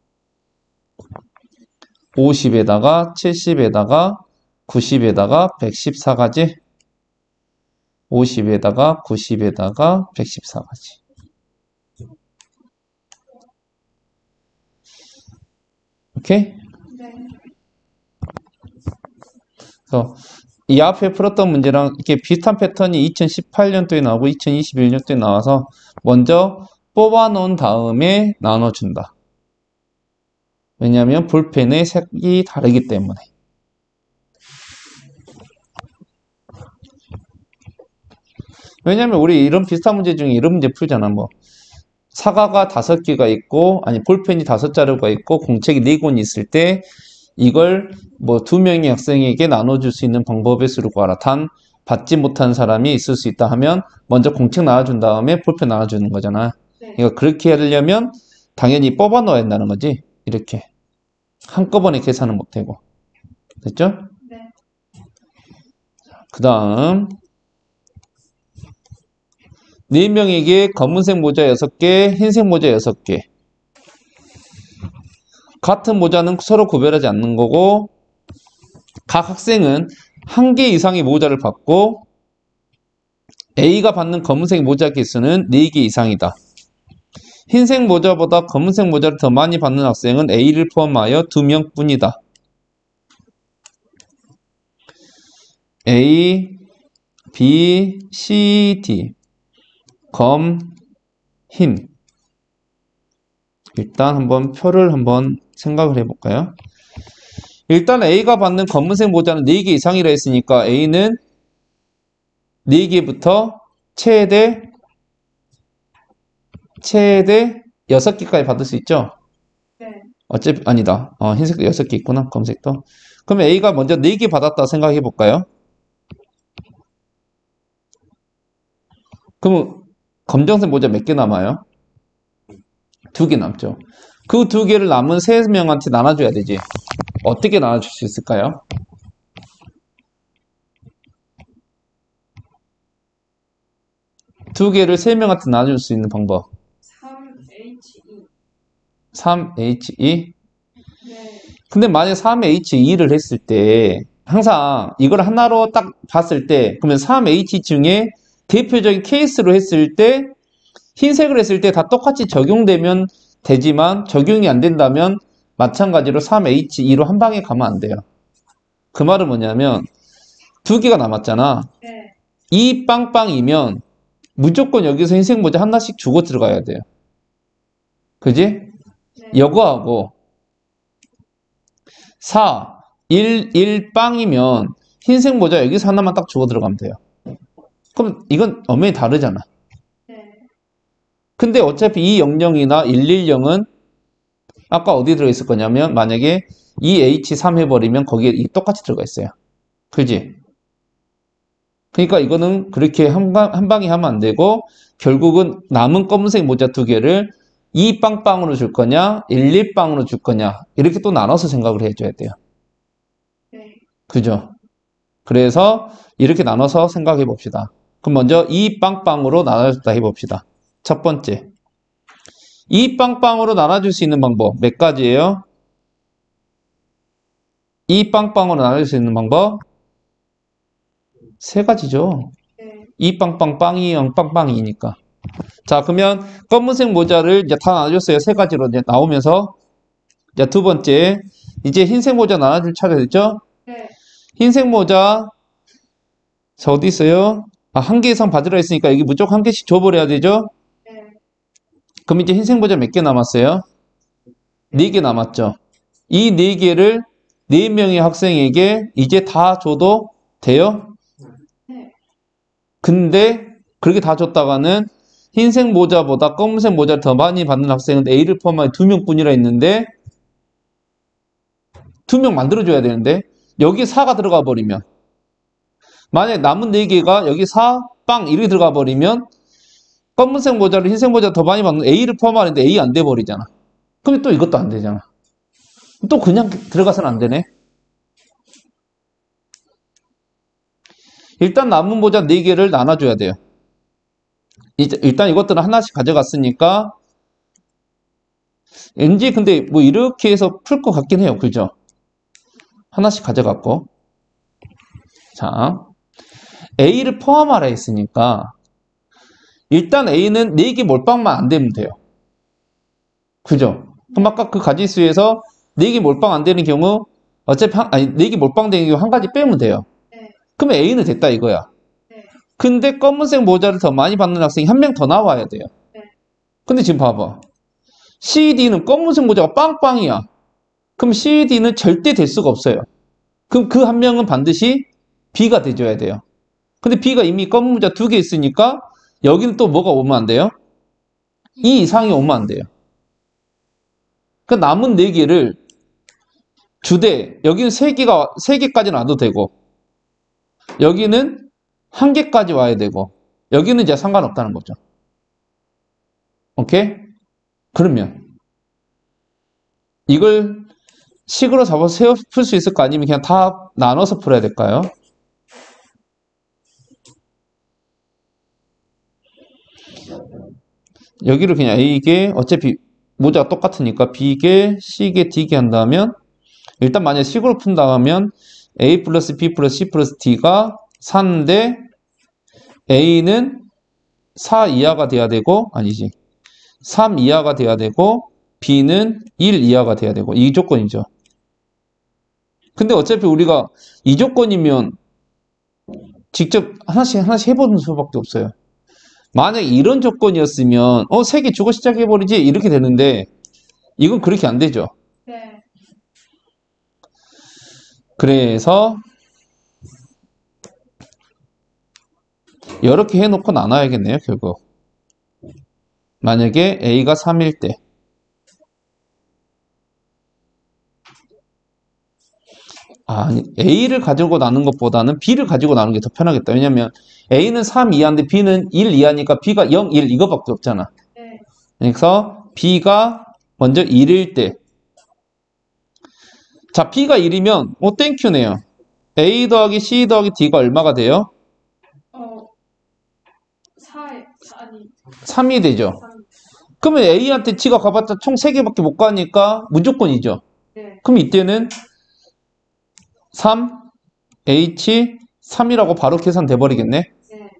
50에다가 70에다가 90에다가 114가지 50에다가 90에다가 114가지 오케이? 네. 그래서 이 앞에 풀었던 문제랑 이렇게 비슷한 패턴이 2018년도에 나오고 2021년도에 나와서 먼저 뽑아놓은 다음에 나눠준다. 왜냐하면 볼펜의 색이 다르기 때문에. 왜냐면 우리 이런 비슷한 문제 중에 이런 문제 풀잖아. 뭐 사과가 5개가 있고 아니 볼펜이 5자루가 있고 공책이 4권이 있을 때 이걸 뭐 2명의 학생에게 나눠줄 수 있는 방법의 수를 구하라. 단 받지 못한 사람이 있을 수 있다 하면 먼저 공책 나눠준 다음에 볼펜 나눠주는 거잖아. 네. 그러니까 그렇게 하려면 당연히 뽑아 넣어야 한다는 거지. 이렇게 한꺼번에 계산은 못되고 됐죠? 네. 그 다음 4명에게 검은색 모자 6개, 흰색 모자 6개. 같은 모자는 서로 구별하지 않는 거고 각 학생은 1개 이상의 모자를 받고 A가 받는 검은색 모자 개수는 4개 이상이다. 흰색 모자보다 검은색 모자를 더 많이 받는 학생은 A를 포함하여 2명뿐이다. A, B, C, D 검, 흰 일단 한번 표를 한번 생각을 해볼까요? 일단 A가 받는 검은색 모자는 4개 이상이라 했으니까 A는 4개부터 최대 6개까지 받을 수 있죠? 네. 어차피 아니다. 흰색도 6개 있구나. 검색도. 그럼 A가 먼저 4개 받았다 생각해 볼까요? 그럼 검정색 모자 몇 개 남아요? 2개 남죠. 그 2개를 남은 3명한테 나눠줘야 되지. 어떻게 나눠줄 수 있을까요? 두 개를 3명한테 나눠줄 수 있는 방법. 3H2. 3He. 네. 근데 만약에 3He2를 했을 때 항상 이걸 하나로 딱 봤을 때 그러면 3H 중에 대표적인 케이스로 했을 때 흰색을 했을 때 다 똑같이 적용되면 되지만 적용이 안 된다면 마찬가지로 3He2로 한 방에 가면 안 돼요. 그 말은 뭐냐면 2개가 남았잖아. 네. 이 빵빵이면 무조건 여기서 흰색 모자 하나씩 주고 들어가야 돼요. 그지? 네. 여거하고 4, 1 빵이면 흰색 모자 여기서 하나만 딱 주고 들어가면 돼요. 그럼 이건 엄연히 다르잖아. 네. 근데 어차피 이 00이나 110은 아까 어디 들어있을 거냐면 만약에 2H3 해버리면 거기에 똑같이 들어가 있어요. 그지? 그러니까 이거는 그렇게 한 방에 하면 안 되고 결국은 남은 검은색 모자 2개를 2빵빵으로 줄 거냐 1빵으로 줄 거냐 이렇게 또 나눠서 생각을 해줘야 돼요. 네. 그죠? 그래서 이렇게 나눠서 생각해 봅시다. 그럼 먼저 2빵빵으로 나눠줬다 해봅시다. 첫 번째 2빵빵으로 나눠줄 수 있는 방법 몇 가지예요? 2빵빵으로 나눠줄 수 있는 방법 3가지죠. 네. 2빵빵빵이 0빵빵이니까. 자, 그러면 검은색 모자를 이제 다 나눠줬어요. 3가지로 이제 나오면서. 자, 두 번째. 이제 흰색 모자 나눠줄 차례 됐죠? 네. 흰색 모자. 자, 어디 있어요? 아, 1개 이상 받으라 했으니까 여기 무조건 1개씩 줘버려야 되죠? 네. 그럼 이제 흰색 모자 몇 개 남았어요? 4개 남았죠. 이 4개를 4명의 학생에게 이제 다 줘도 돼요? 네. 근데 그렇게 다 줬다가는 흰색 모자보다 검은색 모자를 더 많이 받는 학생은 A를 포함한 2명뿐이라 했는데 2명 만들어줘야 되는데 여기 4가 들어가 버리면 만약에 남은 4개가 여기 4, 빵 이렇게 들어가 버리면 검은색 모자를 흰색 모자 더 많이 받는 A를 포함하는데 A 안 돼 버리잖아. 그럼 또 이것도 안 되잖아. 또 그냥 들어가서는 안 되네. 일단 남은 모자 4개를 나눠줘야 돼요. 일단 이것들은 하나씩 가져갔으니까 왠지 근데 뭐 이렇게 해서 풀 것 같긴 해요. 그죠? 하나씩 가져갔고 자 A를 포함하라 했으니까 일단 A는 4개 몰빵만 안 되면 돼요. 그죠? 그럼 아까 그 가지수에서 4개 몰빵 안 되는 경우 어차피 4개 몰빵 되는 경우 한 가지 빼면 돼요. 네. 그러면 A는 됐다 이거야. 네. 근데 검은색 모자를 더 많이 받는 학생이 한 명 더 나와야 돼요. 네. 근데 지금 봐봐. CD는 검은색 모자가 빵빵이야. 그럼 CD는 절대 될 수가 없어요. 그럼 그 한 명은 반드시 B가 돼줘야 돼요. 근데 B가 이미 검은 모자 2개 있으니까 여기는 또 뭐가 오면 안 돼요? 2 이상이 오면 안 돼요. 그 남은 4개를 주되 여기는 3개까지는 와도 되고 여기는 1개까지 와야 되고 여기는 이제 상관없다는 거죠. 오케이? 그러면 이걸 식으로 잡아서 풀 수 있을까? 아니면 그냥 다 나눠서 풀어야 될까요? 여기를 그냥 A개 어차피 모자가 똑같으니까 B개, C개, D개 한다면 일단 만약에 식으로 푼다 하면 A 플러스 B 플러스 C 플러스 D가 4인데 A는 4 이하가 돼야 되고 아니지 3 이하가 돼야 되고 B는 1 이하가 돼야 되고 이 조건이죠. 근데 어차피 우리가 이 조건이면 직접 하나씩 해보는 수밖에 없어요. 만약에 이런 조건이었으면 3개 주고 시작해버리지 이렇게 되는데 이건 그렇게 안 되죠. 네. 그래서 이렇게 해놓고 나눠야겠네요. 결국 만약에 A가 3일 때 아니 A를 가지고 나눈 것보다는 B를 가지고 나누는 게 더 편하겠다. 왜냐면 A는 3 이하인데 B는 1 이하니까 B가 0, 1 이거밖에 없잖아. 네. 그래서 B가 먼저 1일 때 자, B가 1이면 땡큐네요. A 더하기 C 더하기 D가 얼마가 돼요? 4니 3이 되죠. 그러면 A한테 G가 가봤자 총 3개밖에 못 가니까 무조건이죠. 네. 그럼 이때는 3, H, 3이라고 바로 계산돼 버리겠네. 네.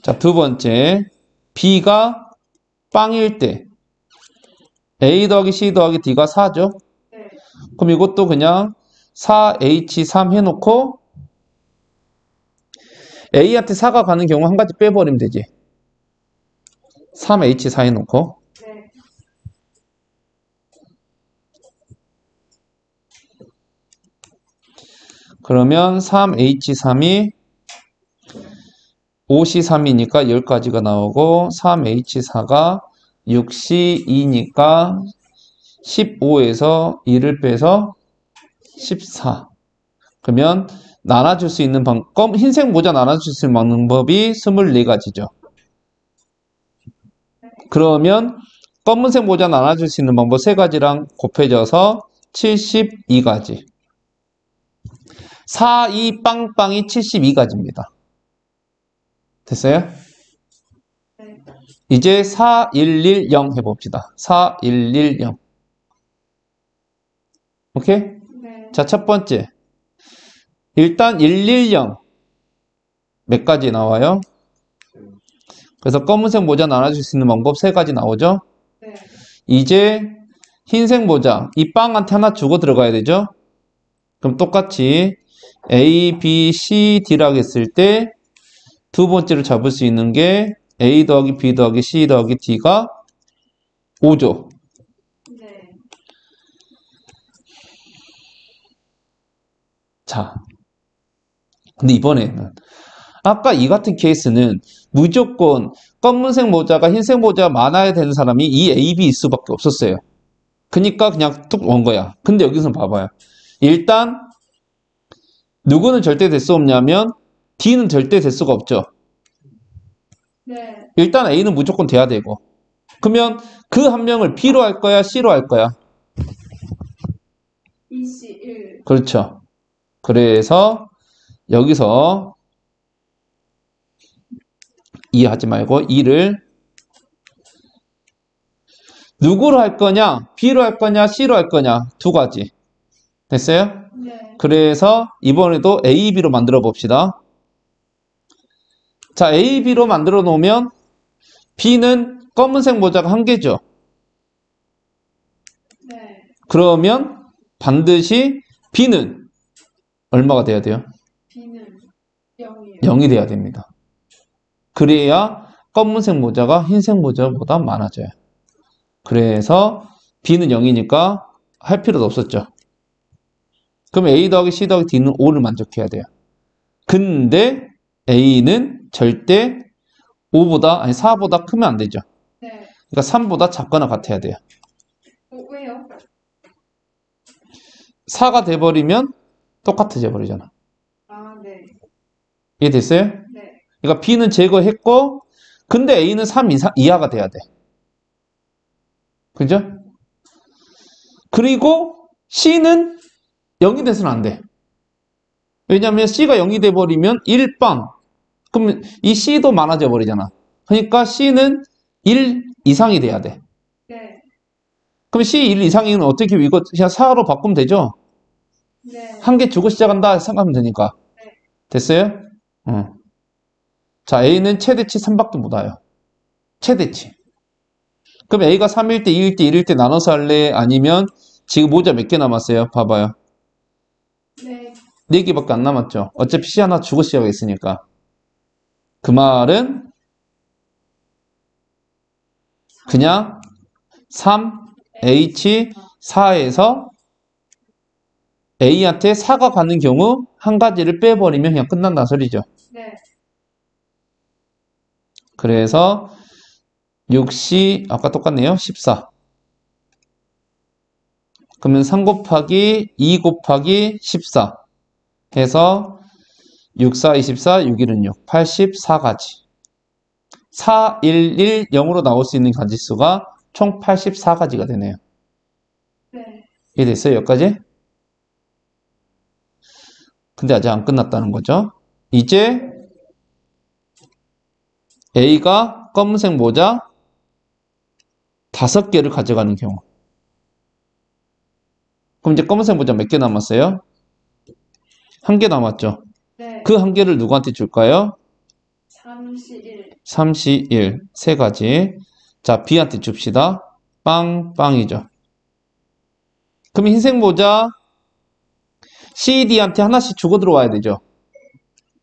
자, 두 번째. B가 빵일 때 A 더하기 C 더하기 D가 4죠. 네. 그럼 이것도 그냥 4H3 해놓고 A한테 4가 가는 경우 한 가지 빼버리면 되지. 3H4 해놓고 네. 그러면 3H3이 5C3이니까 10가지가 나오고 3H4가 6C2니까 15에서 2를 빼서 14. 그러면 나눠줄 수 있는 방법, 흰색 모자 나눠줄 수 있는 방법이 24가지죠. 그러면 검은색 모자 나눠줄 수 있는 방법 3가지랑 곱해져서 72가지. 4, 2, 빵빵이 72가지입니다. 됐어요? 네. 이제 4, 1, 1, 0 해봅시다. 4, 1, 1, 0. 오케이? 네. 자, 첫 번째. 일단 1, 1, 0. 몇 가지 나와요? 그래서 검은색 모자 나눠줄 수 있는 방법 3가지 나오죠? 네. 이제 흰색 모자, 이 빵한테 하나 주고 들어가야 되죠? 그럼 똑같이 A, B, C, D라고 했을 때 두 번째로 잡을 수 있는 게 A 더하기 B 더하기 C 더하기 D가 5죠. 네. 자, 근데 이번에는 아까 이 같은 케이스는 무조건 검은색 모자가 흰색 모자 많아야 되는 사람이 이 A, B, 수밖에 없었어요. 그러니까 그냥 뚝 온 거야. 근데 여기서 봐봐요. 일단 누구는 절대 될 수 없냐면 D는 절대 될 수가 없죠. 네. 일단 A는 무조건 돼야 되고. 그러면 그 한 명을 B로 할 거야, C로 할 거야? EC 1. 그렇죠. 그래서 여기서 이해하지 말고 E를 누구로 할 거냐? B로 할 거냐? C로 할 거냐? 두 가지. 됐어요? 네. 그래서 이번에도 A, B로 만들어 봅시다. 자, A, B로 만들어 놓으면 B는 검은색 모자가 한 개죠. 네. 그러면 반드시 B는 얼마가 돼야 돼요? B는 0이에요. 0이 돼야 됩니다. 그래야 검은색 모자가 흰색 모자보다 많아져요. 그래서 B는 0이니까 할 필요도 없었죠. 그럼 A 더하기 C 더하기 D는 5를 만족해야 돼요. 근데 A는 절대 4보다 크면 안 되죠. 네. 그러니까 3보다 작거나 같아야 돼요. 왜요? 4가 돼버리면 똑같아져 버리잖아. 아, 네. 이해됐어요? 네. 그러니까 B는 제거했고, 근데 A는 3 이하가 돼야 돼. 그죠? 그리고 C는 0이 돼서는 안 돼. 왜냐면 C가 0이 돼버리면 1빵. 그러면 이 C도 많아져 버리잖아. 그러니까 C는 1 이상이 돼야 돼. 네. 그럼 C 1 이상이면 어떻게 이거 그냥 4로 바꾸면 되죠? 네. 한 개 주고 시작한다 생각하면 되니까. 네. 됐어요? 응. 자, A는 최대치 3밖에 못 와요. 최대치. 그럼 A가 3일 때, 2일 때, 1일 때 나눠서 할래? 아니면 지금 모자 몇 개 남았어요? 봐봐요. 네. 4개밖에 안 남았죠. 어차피 C 하나 주고 시작했으니까. 그 말은 그냥 3H4에서 A한테 4가 가는 경우 한 가지를 빼버리면 그냥 끝난다는 소리죠. 네. 그래서 6C 아까 똑같네요. 14. 그러면 3 곱하기 2 곱하기 14 해서 6, 4, 24, 6, 1은 6, 84가지. 4, 1, 1, 0으로 나올 수 있는 가지수가 총 84가지가 되네요. 네. 이해됐어요? 여기까지? 근데 아직 안 끝났다는 거죠. 이제 A가 검은색 모자 5개를 가져가는 경우. 그럼 이제 검은색 모자 몇 개 남았어요? 1개 남았죠. 네. 그 1개를 누구한테 줄까요? 31. 31, 3가지. 자, B한테 줍시다. 빵이죠. 그럼 흰색 모자 C, D한테 하나씩 주고 들어와야 되죠.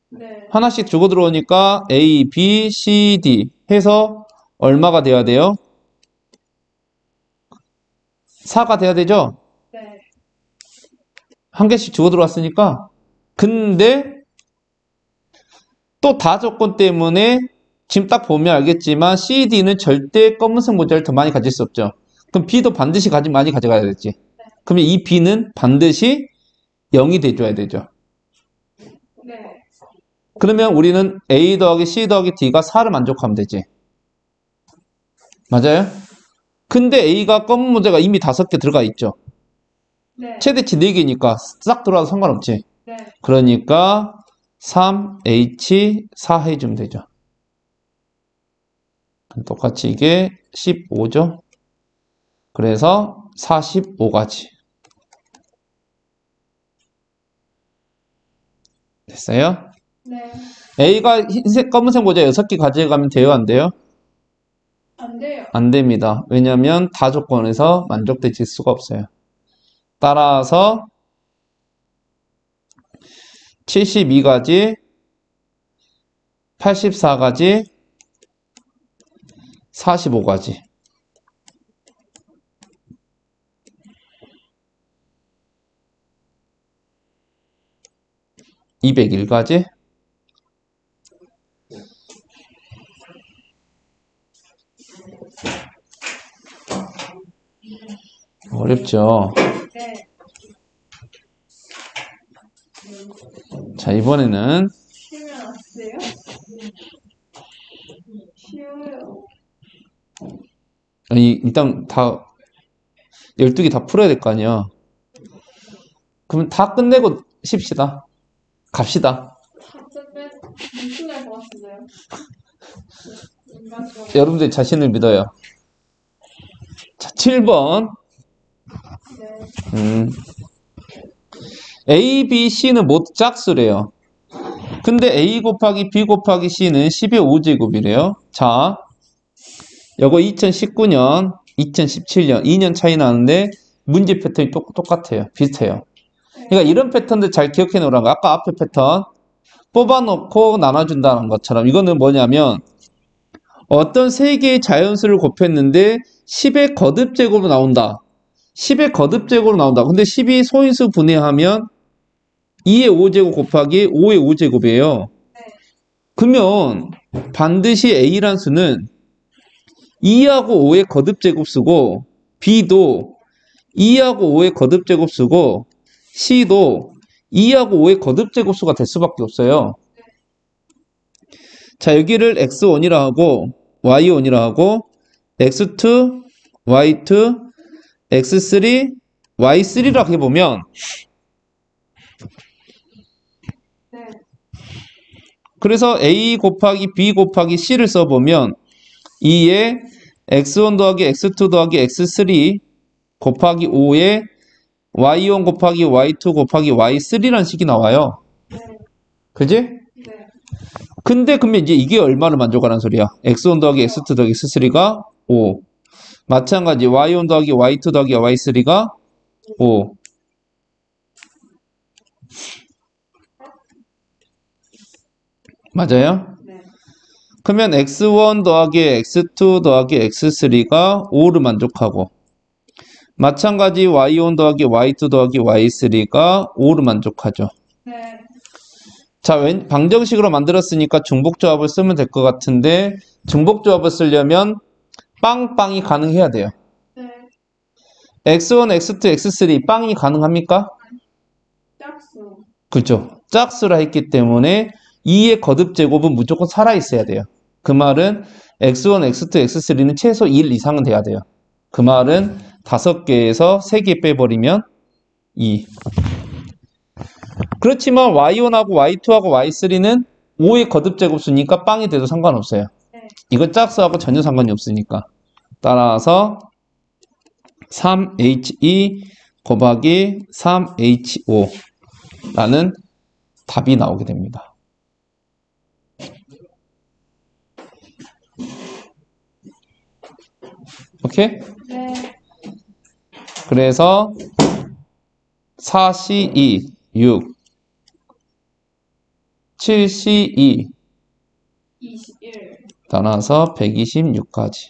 네. 하나씩 주고 들어오니까 A, B, C, D 해서 얼마가 돼야 돼요? 4가 돼야 되죠? 네. 한 개씩 주고 들어왔으니까. 근데 또 다 조건 때문에 지금 딱 보면 알겠지만 C, D는 절대 검은색 모자를 더 많이 가질 수 없죠. 그럼 B도 반드시 많이 가져가야 되지. 그러면 이 B는 반드시 0이 돼줘야 되죠. 네. 그러면 우리는 A 더하기 C 더하기 D가 4를 만족하면 되지. 맞아요? 근데 A가 검은 모자가 이미 5개 들어가 있죠. 네. 최대치 4개니까 싹 들어와도 상관없지. 네. 그러니까 3H4 해주면 되죠. 똑같이 이게 15죠. 그래서 45가지. 됐어요? 네. A가 흰색, 검은색 모자 6개 가져가면 돼요? 안 돼요? 안 돼요. 안 됩니다. 왜냐면 다 조건에서 만족될 수가 없어요. 따라서 72가지, 84가지, 45가지. 201가지? 어렵죠? 네. 자, 이번에는 쉬면 안 돼요? 쉬워요. 일단 다 12개 다 풀어야 될 거 아니야. 그럼 다 끝내고 쉽시다. 갑시다. 답답해. 무슨할 것 같은데요? 인간 좋아. 여러분들 자신을 믿어요. 자, 7번. 네. A, B, C는 모두 짝수래요. 근데 A 곱하기 B 곱하기 C는 10의 5제곱이래요. 자, 요거 2019년, 2017년, 2년 차이 나는데 문제 패턴이 똑같아요. 비슷해요. 그러니까 이런 패턴들 잘 기억해 놓으라는 거. 아까 앞에 패턴 뽑아놓고 나눠준다는 것처럼 이거는 뭐냐면 어떤 세 개의 자연수를 곱했는데 10의 거듭제곱으로 나온다. 10의 거듭제곱으로 나온다. 근데 10이 소인수 분해하면 2의 5제곱 곱하기 5의 5제곱이에요. 그러면 반드시 A란 수는 2하고 5의 거듭제곱 쓰고 B도 2하고 5의 거듭제곱 쓰고 C도 2하고 5의 거듭제곱수가 될 수밖에 없어요. 자, 여기를 x1이라 하고 y1이라 하고 x2, y2, x3, y3라고 해보면 네. 그래서 a 곱하기 b 곱하기 c를 써보면 2에 x1 더하기 x2 더하기 x3 곱하기 5에 y1 곱하기 y2 곱하기 y3라는 식이 나와요. 네. 그지? 네. 근데 그러면 이제 이게 얼마를 만족하라는 소리야? x1 더하기 x2 더하기 x3가 5. 마찬가지 y1 더하기 y2 더하기 y3가 5. 맞아요? 네. 그러면 x1 더하기 x2 더하기 x3가 5를 만족하고 마찬가지 y1 더하기 y2 더하기 y3가 5를 만족하죠. 네. 자, 방정식으로 만들었으니까 중복조합을 쓰면 될 것 같은데 중복조합을 쓰려면 빵빵이 가능해야 돼요. 네. x1, x2, x3 빵이 가능합니까? 짝수. 그죠? 짝수라 했기 때문에 2의 거듭제곱은 무조건 살아있어야 돼요. 그 말은 x1, x2, x3는 최소 1 이상은 돼야 돼요. 그 말은 5개에서 3개 빼버리면 2. 그렇지만 y1하고 y2하고 y3는 5의 거듭제곱수니까 빵이 돼도 상관없어요. 네. 이거 짝수하고 전혀 상관이 없으니까. 따라서 3He 곱하기 3HO 라는 답이 나오게 됩니다. 오케이? 네. 그래서 4C2 6 7C2 21. 따라서 126까지.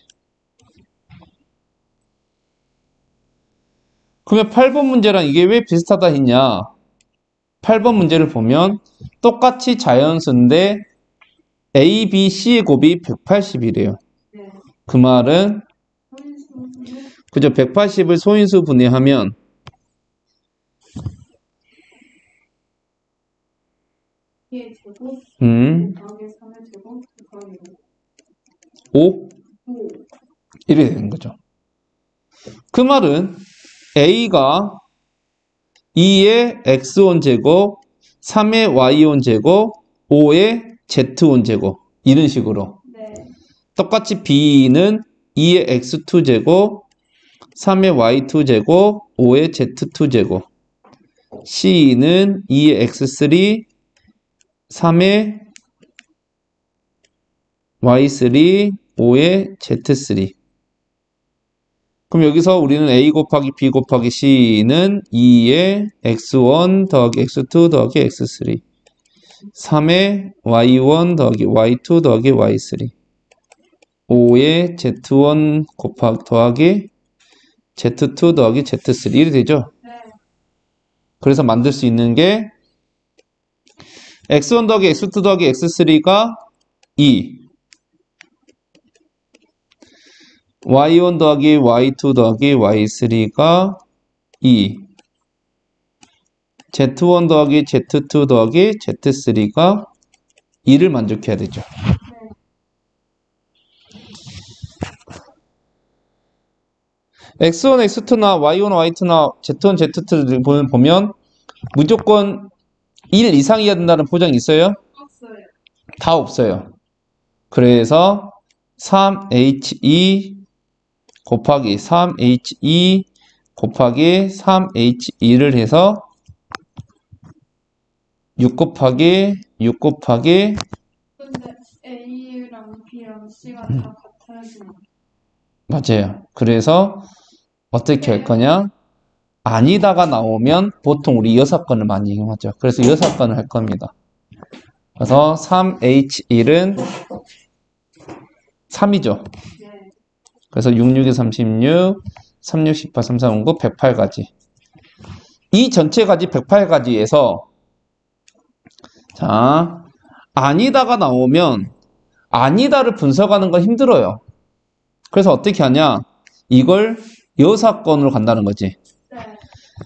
그러면 8번 문제랑 이게 왜 비슷하다 했냐? 8번 문제를 보면 똑같이 자연수인데 A, B, C의 곱이 180이래요. 네. 그 말은 그죠? 180을 소인수 분해하면 2의 제곱 음, 곱하기 3의 제곱 곱하기 5 5. 이렇게 되는 거죠. 그 말은 A가 2의 x1 제곱, 3의 y1 제곱, 5의 z1 제곱 이런 식으로 네. 똑같이 B는 2의 x2 제곱, 3의 y2 제곱, 5의 z2 제곱 C는 2의 x3, 3의 y3, 5의 z3 그럼 여기서 우리는 A 곱하기 B 곱하기 C는 2의 x1 더하기 x2 더하기 x3 3의 y1 더하기 y2 더하기 y3 5의 z1 곱하기 더하기 z2 더하기 z3 이렇게 되죠? 네. 그래서 만들 수 있는 게 x1 더하기 x2 더하기 x3가 2. y1 더하기 y2 더하기 y3가 2. z1 더하기 z2 더하기 z3가 2를 만족해야 되죠. x1, x2나 y1, y2나 z1, z2를 보면 무조건 1 이상이어야 된다는 보장이 있어요? 없어요. 다 없어요. 그래서 3H2 곱하기 3H2 곱하기 3H2를 해서 6 곱하기 6 곱하기 근데 A랑 B랑 C가 다 같아야지. 맞아요. 그래서 어떻게 할 거냐? 아니다가 나오면 보통 우리 여사건을 많이 이용하죠. 그래서 여사건을 할 겁니다. 그래서 3H1은 3이죠. 네. 그래서 6, 6에 36, 3, 6, 18, 3, 4, 5, 9, 108가지. 이 전체 가지 108가지에서 자, 아니다가 나오면 아니다를 분석하는 건 힘들어요. 그래서 어떻게 하냐? 이걸 여사건으로 간다는 거지. 네.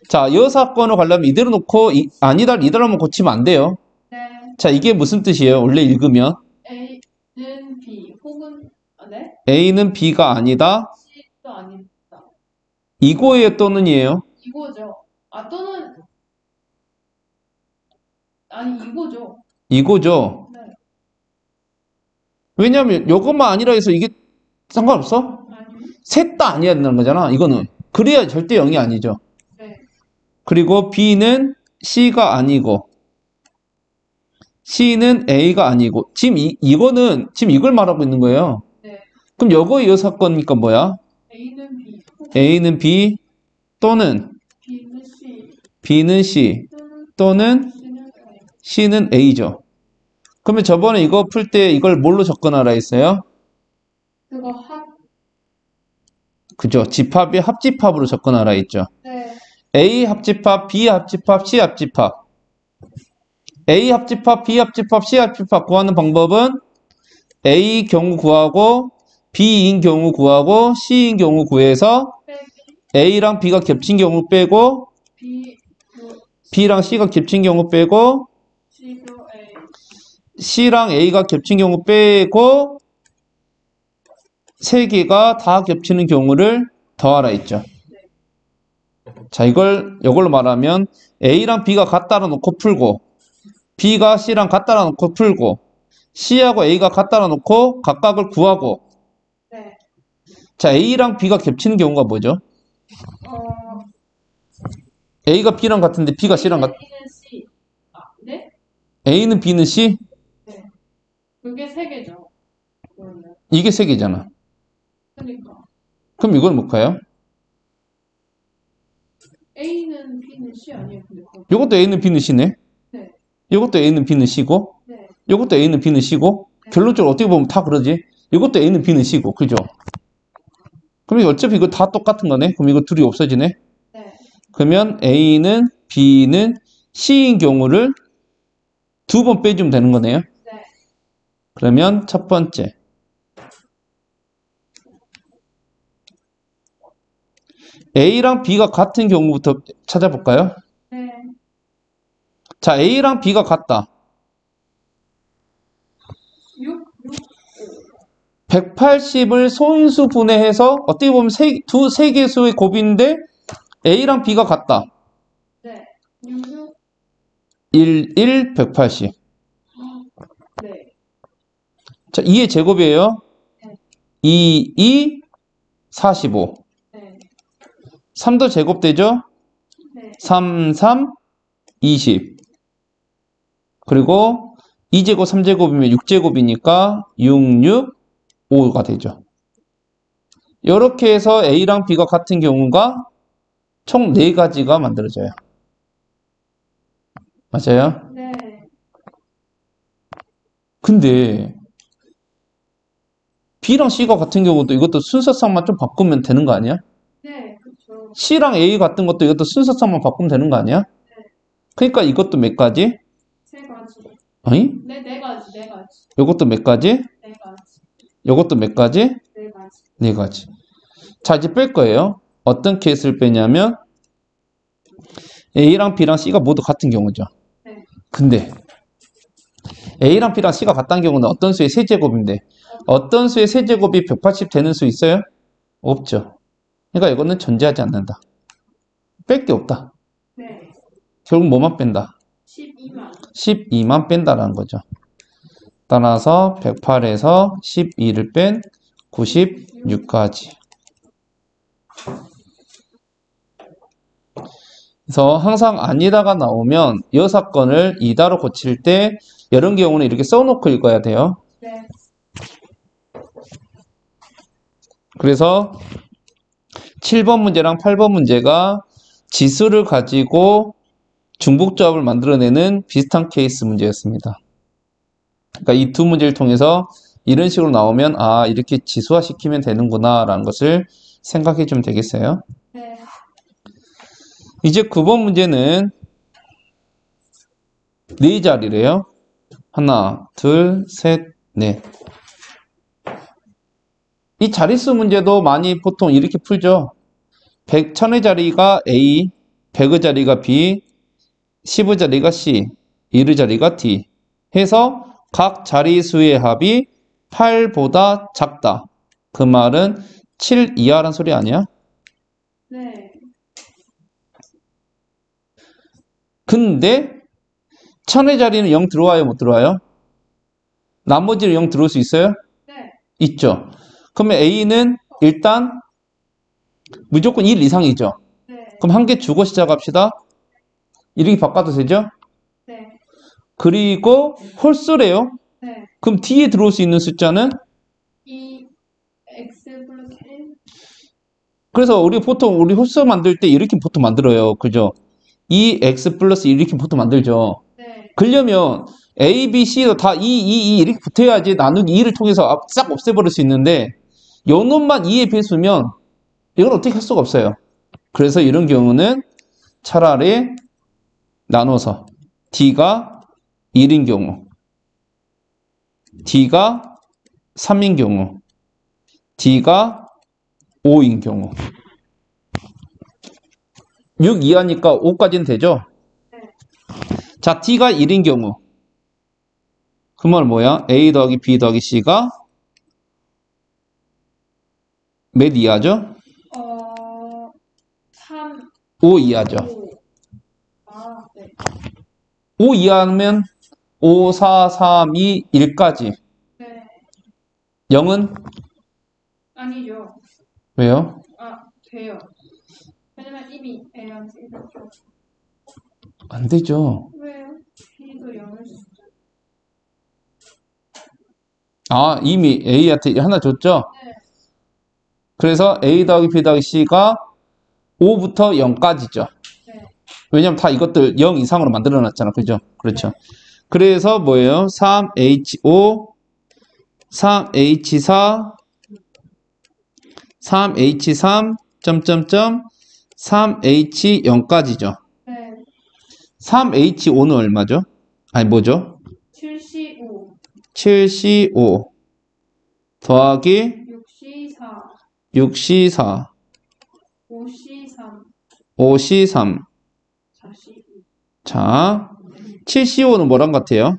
자, 여사건으로 가려면 이대로 놓고 아니다를 이대로만 고치면 안 돼요. 네. 자, 이게 무슨 뜻이에요? 원래 읽으면 A는 B 혹은 네? A는 B가 아니다. C도 아니다. 이거예요, 또는이에요? 이거죠. 아 또는 아니 이거죠. 이거죠. 네. 왜냐면 이것만 아니라 해서 이게 상관없어? 아니. 셋 다 아니어야 된다는 거잖아. 이거는. 그래야 절대 0이 아니죠. 네. 그리고 B는 C가 아니고 C는 A가 아니고 지금 이거는 지금 이걸 말하고 있는 거예요. 네. 그럼 요거의 여사건이니까 뭐야? A는 B 혹은 A는 B 또는 B는 C B는 C 또는 C는 A. C는 A죠. 그러면 저번에 이거 풀 때 이걸 뭘로 접근하라 했어요? 그거 합. 그죠? 집합이 합집합으로 접근하라 했죠. 네. A 합집합, B 합집합, C 합집합. A 합집합, B 합집합, C 합집합 구하는 방법은 A 경우 구하고 B인 경우 구하고 C인 경우 구해서 빼기 A랑 B가 겹친 경우 빼고 B 그 B랑 C가 겹친 경우 빼고 C도 A. C랑 A가 겹친 경우 빼고 세 개가 다 겹치는 경우를 더하라 했죠. 자, 이걸로 말하면 A랑 B가 같다라 놓고 풀고 B가 C랑 같다라 놓고 풀고 C하고 A가 같다라 놓고 각각을 구하고 네. 자, A랑 B가 겹치는 경우가 뭐죠? A가 B랑 같은데 B가 C랑 같 A는 C. 아, 네? A는 B는 C? 네. 그게 세 개죠. 그러면. 이게 세 개잖아. 그러니까 그럼 이걸 못 가요? A는 B는 C 아니에요? 근데 그거. 이것도 A는 B는 C네. 네. 이것도 A는 B는 C고 네. 이것도 A는 B는 C고 결론적으로 어떻게 보면 다 그러지. 이것도 A는 B는 C고 그죠? 그럼 어차피 이거 다 똑같은 거네. 그럼 이거 둘이 없어지네. 네. 그러면 A는 B는 C인 경우를 두 번 빼주면 되는 거네요. 네. 그러면 첫 번째 A랑 B가 같은 경우부터 찾아볼까요? 네. 자, A랑 B가 같다. 6, 180을 소인수 분해해서 어떻게 보면 세 개수의 곱인데 A랑 B가 같다. 네. 6, 1, 1, 180. 네. 자, 2의 제곱이에요. 네. 2, 2, 45. 네. 3도 제곱되죠? 네. 3, 3, 20. 그리고 2제곱, 3제곱이면 6제곱이니까 6, 6, 5가 되죠. 이렇게 해서 A랑 B가 같은 경우가 총 4가지가 만들어져요. 맞아요? 네. 근데 B랑 C가 같은 경우도 이것도 순서상만 좀 바꾸면 되는 거 아니야? 네. 그렇죠. C랑 A 같은 것도 이것도 순서상만 바꾸면 되는 거 아니야? 그러니까 이것도 몇 가지? 세 가지. 어이? 네, 네 가지, 네 가지, 요것도 몇 가지? 네 가지, 요것도 몇 가지? 네 가지. 네 가지. 자, 이제 뺄 거예요. 어떤 케이스를 빼냐면 A랑 B랑 C가 모두 같은 경우죠. 네. 근데 A랑 B랑 C가 같다는 경우는 어떤 수의 세제곱인데 어떤 수의 세제곱이 180 되는 수 있어요? 없죠. 그러니까 이거는 존재하지 않는다. 뺄 게 없다. 네. 결국 뭐만 뺀다? 12만. 12만 뺀다라는 거죠. 따라서 108에서 12를 뺀 96까지. 그래서 항상 아니다가 나오면 이 사건을 이다로 고칠 때 이런 경우는 이렇게 써놓고 읽어야 돼요. 네. 그래서 7번 문제랑 8번 문제가 지수를 가지고 중복조합을 만들어내는 비슷한 케이스 문제였습니다. 그러니까 이 두 문제를 통해서 이런 식으로 나오면 아, 이렇게 지수화 시키면 되는구나 라는 것을 생각해 주면 되겠어요. 네. 이제 9번 문제는 네 자리래요. 하나, 둘, 셋, 넷. 이 자릿수 문제도 많이 보통 이렇게 풀죠. 1000의 자리가 A, 100의 자리가 B, 10의 자리가 C, 1의 자리가 D 해서 각 자리수의 합이 8보다 작다. 그 말은 7 이하란 소리 아니야? 네. 근데 1000의 자리는 0 들어와요, 못 들어와요? 나머지는 0 들어올 수 있어요? 네. 있죠. 그러면 A는 일단 무조건 1 이상이죠. 네. 그럼 한 개 주고 시작합시다. 이렇게 바꿔도 되죠? 네. 그리고 홀수래요. 네. 그럼 D에 들어올 수 있는 숫자는? 이 X 플러스 1. 그래서 우리 홀수 만들 때 이렇게 보통 만들어요. 그죠? 2x 플러스 1 이렇게 보통 만들죠. 네. 그러려면 A, B, C도 다 2 이렇게 붙어야지 나누기 2를 통해서 싹 없애버릴 수 있는데 요 놈만 2의 배수면 이건 어떻게 할 수가 없어요. 그래서 이런 경우는 차라리 나눠서 D가 1인 경우, D가 3인 경우, D가 5인 경우 6 이하니까 5까지는 되죠? 네. 자, D가 1인 경우 그 말 뭐야? A 더하기 B 더하기 C가 몇 이하죠? 3, 5 이하죠. 5. 아, 네. 5 이하면 5, 4, 3, 2, 1까지. 네. 0은? 아니죠. 왜요? 아, 돼요. 왜냐면 이미 A한테 이렇죠. 안 되죠. 왜요? B도 0을 줬죠. 아, 이미 A한테 하나 줬죠? 네. 그래서 A 더하기 B 더하기 C가 5부터 0까지죠. 네. 왜냐면 다 이것들 0 이상으로 만들어 놨잖아. 그죠? 그렇죠. 그래서 뭐예요? 3H5, 3H4, 3H3, 점점점, 3H0까지죠. 네. 3H5는 얼마죠? 아니, 뭐죠? 7C5, 7C5 더하기 6C4, 6C4, 5C3, 5C3. 4C2, 자, 7C5는 뭐랑 같아요?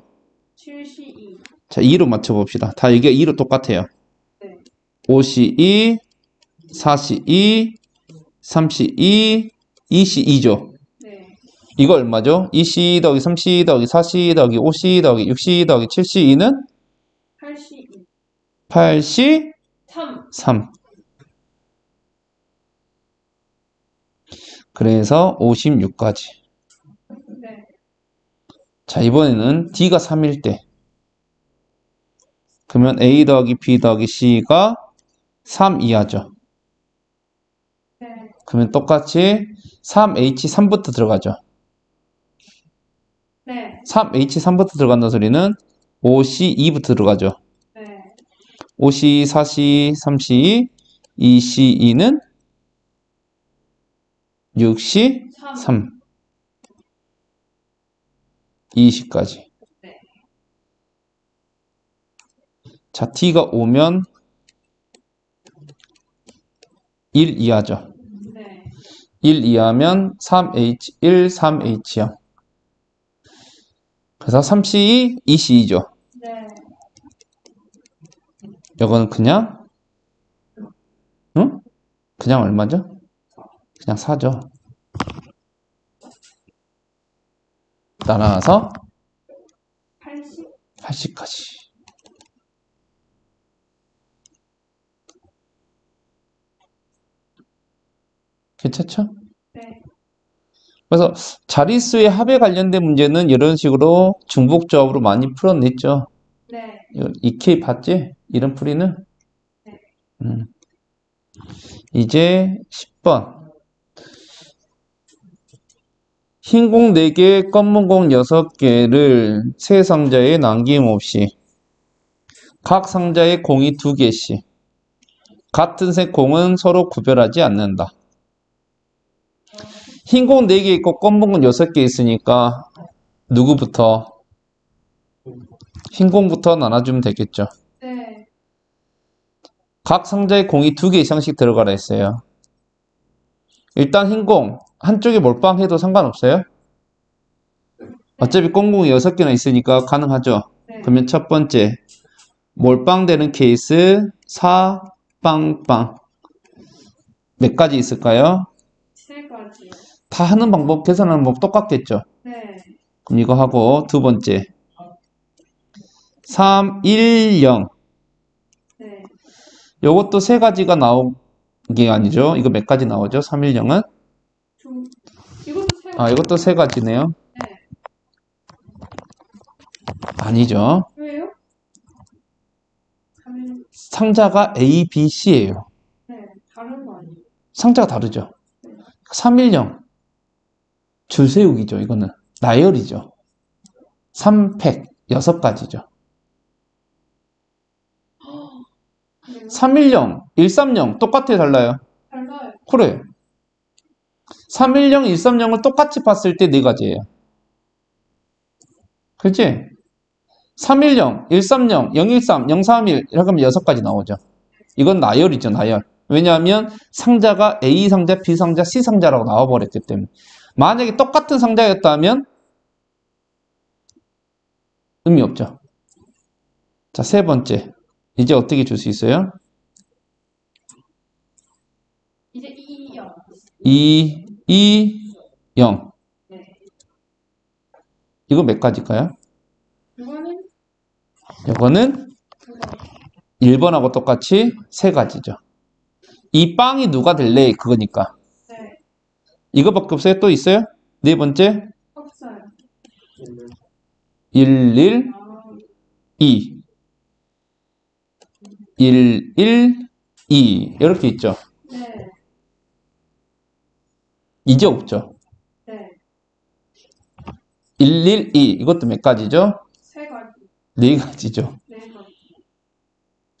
7C2. 자, 2로 맞춰봅시다. 다 이게 2로 똑같아요. 네. 5C2, 4C2, 3C2, 2C2죠. 네. 이거 얼마죠? 2C 더하기 3C 더하기 4C 더하기 5C 더하기 6C 더하기 7C2는 8C2. 83. 3. 그래서 56까지. 네. 자, 이번에는 D가 3일 때. 그러면 A 더하기 B 더하기 C가 3 이하죠. 네. 그러면 똑같이 3H3부터 들어가죠. 네. 3H3부터 들어간다는 소리는 5C2부터 들어가죠. 네. 5C, 4C, 3C, 2C2는 6C, 3. 20까지. 네. 자, D가 오면 1 이하죠. 네. 1 이하면 3H1, 3H0. 그래서 3C2, 2C2죠. 네. 이거는 그냥, 응? 그냥 얼마죠? 그냥 4죠. 따라서 80. 80까지. 괜찮죠? 네. 그래서 자릿수의 합에 관련된 문제는 이런 식으로 중복조합으로 많이 풀어냈죠. 네. EK 봤지? 이런 풀이는? 네. 이제 10번. 흰 공 4개, 검은 공 6개를 세 상자에 남김없이 각 상자에 공이 2개씩 같은 색 공은 서로 구별하지 않는다. 흰 공 4개 있고 검은 공 6개 있으니까 누구부터? 흰 공부터 나눠주면 되겠죠. 네. 각 상자에 공이 2개 이상씩 들어가라 했어요. 일단 흰 공 한쪽에 몰빵해도 상관없어요? 어차피 공공이 6개나 있으니까 가능하죠. 네. 그러면 첫 번째 몰빵되는 케이스 4, 빵빵 몇 가지 있을까요? 3가지. 다 하는 방법, 계산하는 방법 똑같겠죠. 네. 그럼 이거 하고 두 번째 3, 1, 0 네. 요것도 3가지가 나온 게 아니죠. 이거 몇 가지 나오죠? 3, 1, 0은? 이것도 3가지. 아, 이것도 3가지네요. 네. 아니죠. 왜요? 3일. 상자가 A, B, C예요. 네. 다른 거 아니에요? 상자가 다르죠. 3, 1, 0 줄 세우기죠. 이거는 나열이죠. 3팩 6가지죠. 310, 130 똑같아요, 달라요? 달라요. 그래. 310, 130을 똑같이 봤을 때 4가지예요. 그렇지? 310, 130, 013, 031 이렇게 하면 6가지 나오죠. 이건 나열이죠, 나열. 왜냐하면 상자가 A 상자, B 상자, C 상자라고 나와버렸기 때문에. 만약에 똑같은 상자였다면 의미 없죠. 자, 세 번째. 이제 어떻게 줄 수 있어요? 이제 2, 0. 2, 2, 0. 네. 이거 몇 가지일까요? 이거는 이거는 그거. 1번하고 똑같이 3가지죠. 이 빵이 누가 될래? 그거니까. 네. 이거밖에 없어요? 또 있어요? 네 번째. 없어요. 1, 1, 아, 2. 1, 1, 2. 이렇게 있죠. 네. 이제 없죠. 네. 1, 1, 2. 이것도 몇 가지죠? 3가지. 4가지죠. 4가지.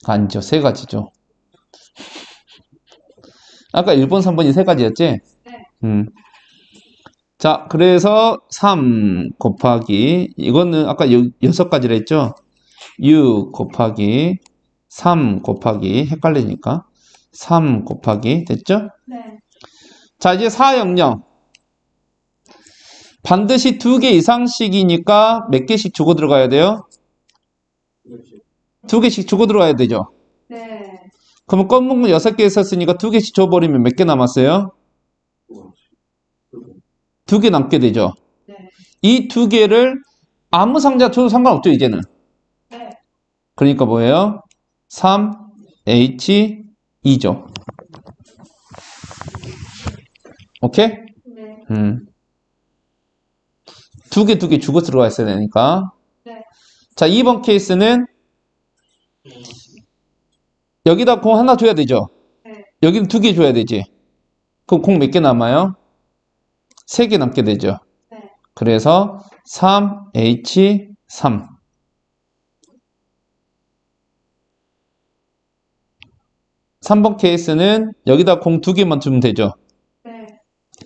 아니죠. 3가지죠. 아까 1번, 3번이 3가지였지? 네. 자, 그래서 3 곱하기, 이거는 아까 6가지라 했죠? 6 곱하기, 3 곱하기, 헷갈리니까. 3 곱하기, 됐죠? 네. 자, 이제 400. 반드시 2개 이상씩이니까 몇 개씩 주고 들어가야 돼요? 2개씩 주고 들어가야 되죠? 네. 그러면 검은 건 6개 있었으니까 2개씩 줘버리면 몇 개 남았어요? 2개 남게 되죠? 네. 이 2개를 아무 상자 줘도 상관없죠, 이제는. 네. 그러니까 뭐예요? 3H2죠. 오케이? 네. 2개 주고 들어가 있어야 되니까. 네. 자, 2번 케이스는 여기다 공 하나 줘야 되죠? 네. 여기는 2개 줘야 되지. 그럼 공 몇 개 남아요? 3개 남게 되죠. 네. 그래서 3H3. 3번 케이스는 여기다 공 2개만 주면 되죠. 네.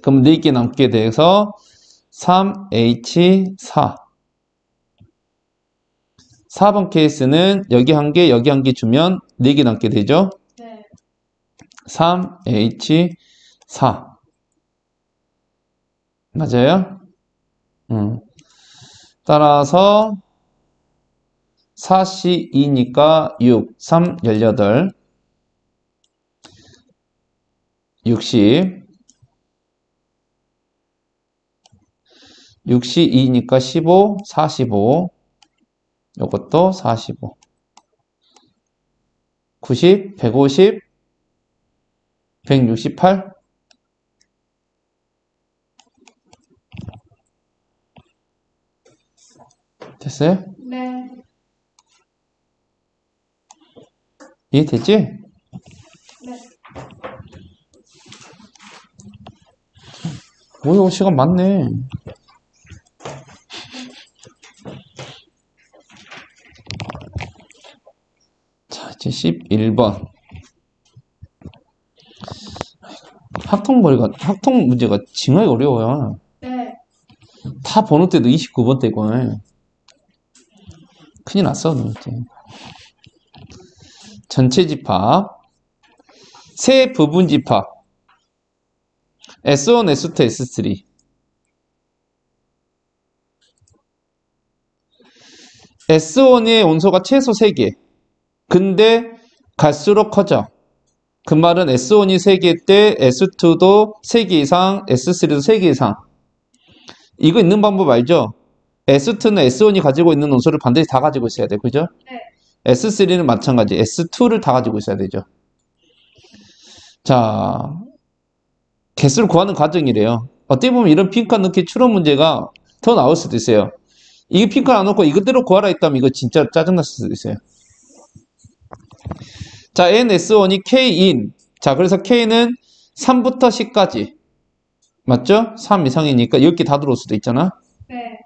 그럼 4개 남게 돼서 3H4. 4번 케이스는 여기 한 개, 여기 한 개 주면 4개 남게 되죠? 네. 3H4. 맞아요? 따라서 4C2니까 6, 3, 18, 60, 6C2니까 15, 45, 요것도 45, 90, 150, 168, 됐어요? 네. 이해됐지? 네. 오, 시간 많네. 자, 이제 11번. 학통 문제가 징하게 어려워요. 네. 다 번호 때도 29번 때고. 큰일 났어, 이제. 전체 집합. 세 부분 집합. S1, S2, S3. S1의 온소가 최소 3개. 근데 갈수록 커져. 그 말은 S1이 3개 때 S2도 3개 이상, S3도 3개 이상. 이거 있는 방법 알죠? S2는 S1이 가지고 있는 온소를 반드시 다 가지고 있어야 돼. 그죠? 네. S3는 마찬가지. S2를 다 가지고 있어야 되죠. 자, 개수를 구하는 과정이래요. 어떻게 보면 이런 핑크 넣기 추론 문제가 더 나올 수도 있어요. 이게 핑크 안 넣고 이거대로 구하라 했다면 이거 진짜 짜증났을 수도 있어요. 자, NS1이 K인. 자, 그래서 K는 3부터 10까지. 맞죠? 3 이상이니까 10개 다 들어올 수도 있잖아. 네.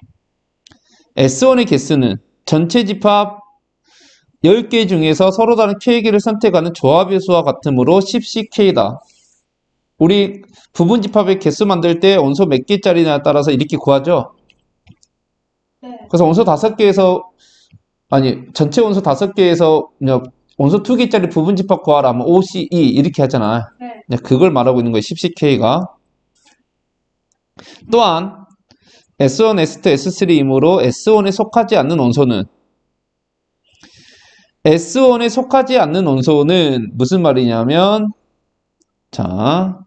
S1의 개수는 전체 집합 10개 중에서 서로 다른 K개를 선택하는 조합의 수와 같으므로 10CK다. 우리 부분 집합의 개수 만들 때 온소 몇 개짜리냐에 따라서 이렇게 구하죠. 네. 그래서 온소 5개에서 전체 온소 5개에서 온소 2개짜리 부분 집합 구하라 하면 OCE 이렇게 하잖아. 네. 그걸 말하고 있는 거예요. 10CK가. 또한 S1, S2, S3이므로 S1에 속하지 않는 온소는 S1에 속하지 않는 온소는 무슨 말이냐면 자,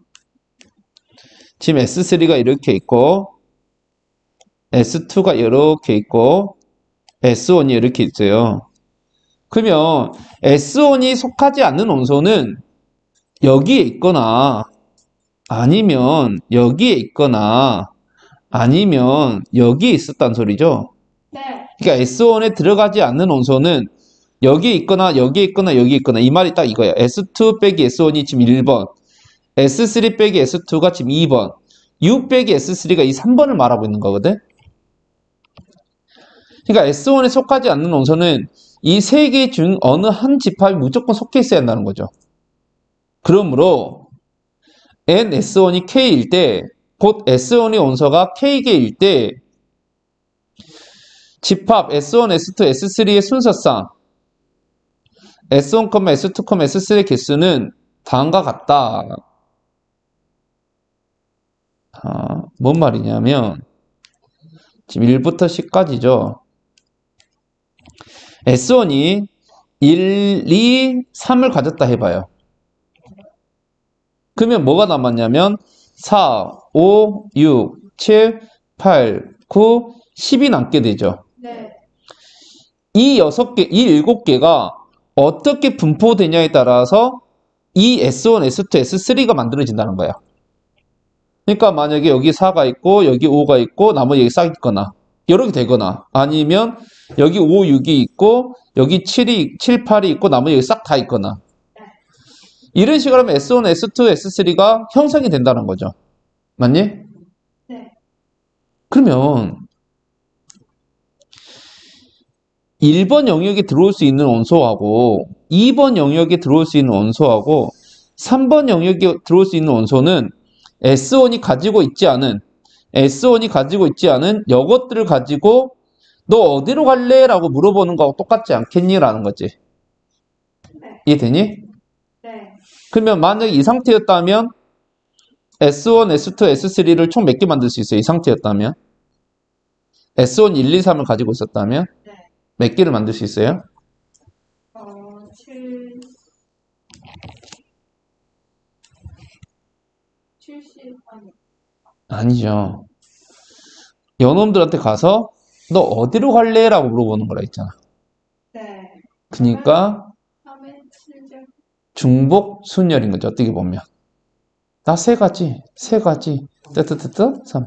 지금 S3가 이렇게 있고 S2가 이렇게 있고 S1이 이렇게 있어요. 그러면 S1이 속하지 않는 온소는 여기에 있거나 아니면 여기에 있거나 아니면 여기에 있었단 소리죠. 네. 그러니까 S1에 들어가지 않는 온소는 여기에 있거나 여기에 있거나 여기에 있거나 이 말이 딱 이거야. S2 빼기 S1이 지금 1번, S3 빼기 S2가 지금 2번, 6 빼기 S3가 이 3번을 말하고 있는 거거든. 그러니까 S1에 속하지 않는 온소는 이 세 개 중 어느 한 집합이 무조건 속해 있어야 한다는 거죠. 그러므로 NS1이 K일 때, 곧 S1의 온소가 K개일 때 집합 S1, S2, S3의 순서상 S1, S2, S3의 개수는 다음과 같다. 뭔 말이냐면 지금 1부터 10까지죠. S1이 1, 2, 3을 가졌다 해봐요. 그러면 뭐가 남았냐면 4, 5, 6, 7, 8, 9, 10이 남게 되죠. 네. 이 6개, 이 7개가 어떻게 분포되냐에 따라서 이 S1, S2, S3가 만들어진다는 거야. 그러니까 만약에 여기 4가 있고 여기 5가 있고 나머지 여기 싹 있거나 이렇게 되거나 아니면 여기 5, 6이 있고 여기 7, 8이 있고 나머지 여기 싹 다 있거나 이런 식으로 하면 S1, S2, S3가 형성이 된다는 거죠. 맞니? 네. 그러면 1번 영역에 들어올 수 있는 원소하고 2번 영역에 들어올 수 있는 원소하고 3번 영역에 들어올 수 있는 원소는 S1이 가지고 있지 않은 이것들을 가지고 너 어디로 갈래? 라고 물어보는 거하고 똑같지 않겠니? 라는 거지. 네. 이해되니? 네. 그러면 만약에 이 상태였다면 S1, S2, S3를 총 몇 개 만들 수 있어요? 이 상태였다면? S1, 1, 2, 3을 가지고 있었다면? 네. 몇 개를 만들 수 있어요? 70, 아니. 아니죠. 연놈들한테 가서 너 어디로 갈래? 라고 물어보는 거라 했잖아. 네. 그러니까 3의 7제곱. 중복 순열인 거죠. 어떻게 보면. 나 세 가지. 뜨뜨뜨뜨 3.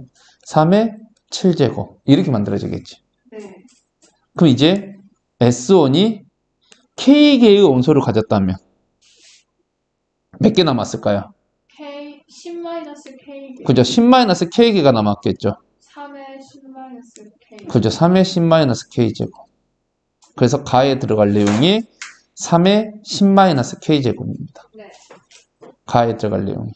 3의 7제곱. 이렇게 만들어지겠지. 네. 그럼 이제 S1이 K개의 온소를 가졌다면 몇 개 남았을까요? K, 10-K. 그죠? 10-K개가 남았겠죠. 3의 10-K. 그죠? 3의 10-K제곱. 그래서 가에 들어갈 내용이 3의 10-K제곱입니다. 네. 가에 들어갈 내용이.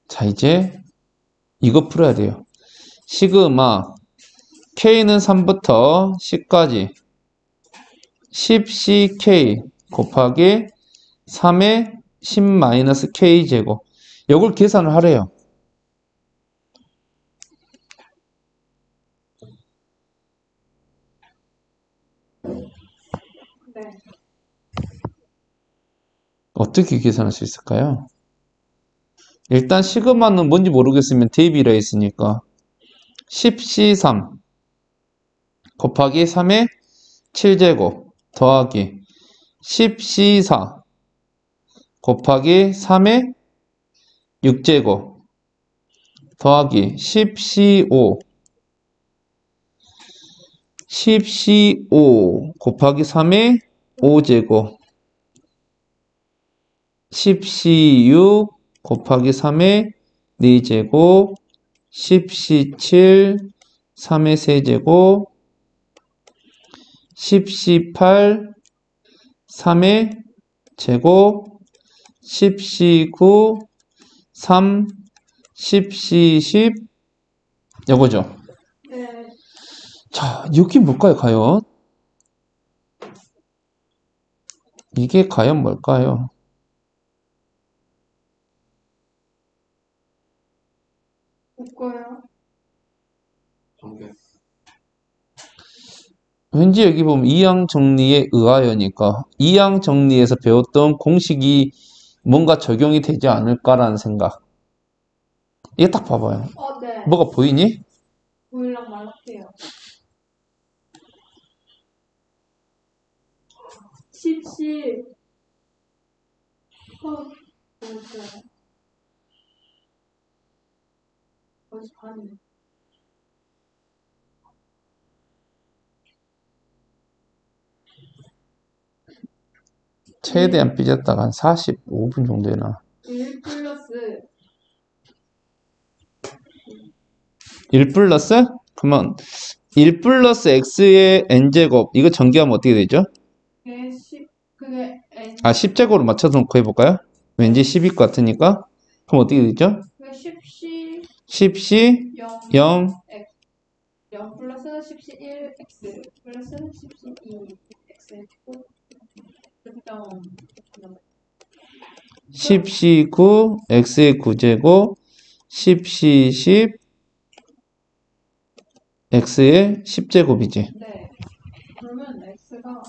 자, 이제 이거 풀어야 돼요. 시그마 K는 3부터 10까지 10CK 곱하기 3의 10-K제곱. 이걸 계산을 하래요. 네. 어떻게 계산할 수 있을까요? 일단 시그마는 뭔지 모르겠으면 대입이라 했으니까 10C3 곱하기 3의 7제곱 더하기 10C4 곱하기 3의 6제곱 더하기 10C5 곱하기 3의 5제곱 10C6 곱하기 3의 4제곱 10C7 3의 세제곱 10C8 3의 제곱 10C9 3 10C10 이거죠. 네. 자, 여기 뭘까요, 과연? 이게 과연 뭘까요? 웃고요. 왠지 여기 보면 이항 정리에 의하여니까 이항 정리에서 배웠던 공식이 뭔가 적용이 되지 않을까라는 생각. 이게 딱 봐봐요. 네. 뭐가 보이니? 보일랑 말할게요. 10시. 뭐였어요? 벌써 반이네. 최대한 삐졌다가 한 45분 정도 되나? 1 플러스 1 플러스? 그러면 1 플러스 x의 n제곱 이거 전개하면 어떻게 되죠? 그게 10, 그게 N. 아 10제곱으로 맞춰서 놓고 해볼까요? 왠지 10일 것 같으니까 그럼 어떻게 되죠? 그게 10시 10c 0, 0 X. 0 플러스 10시 1 X 플러스 10시 2 X. 10c 9 x의 9제곱 10c 10 x의 10제곱이지. 네. 그러면 X가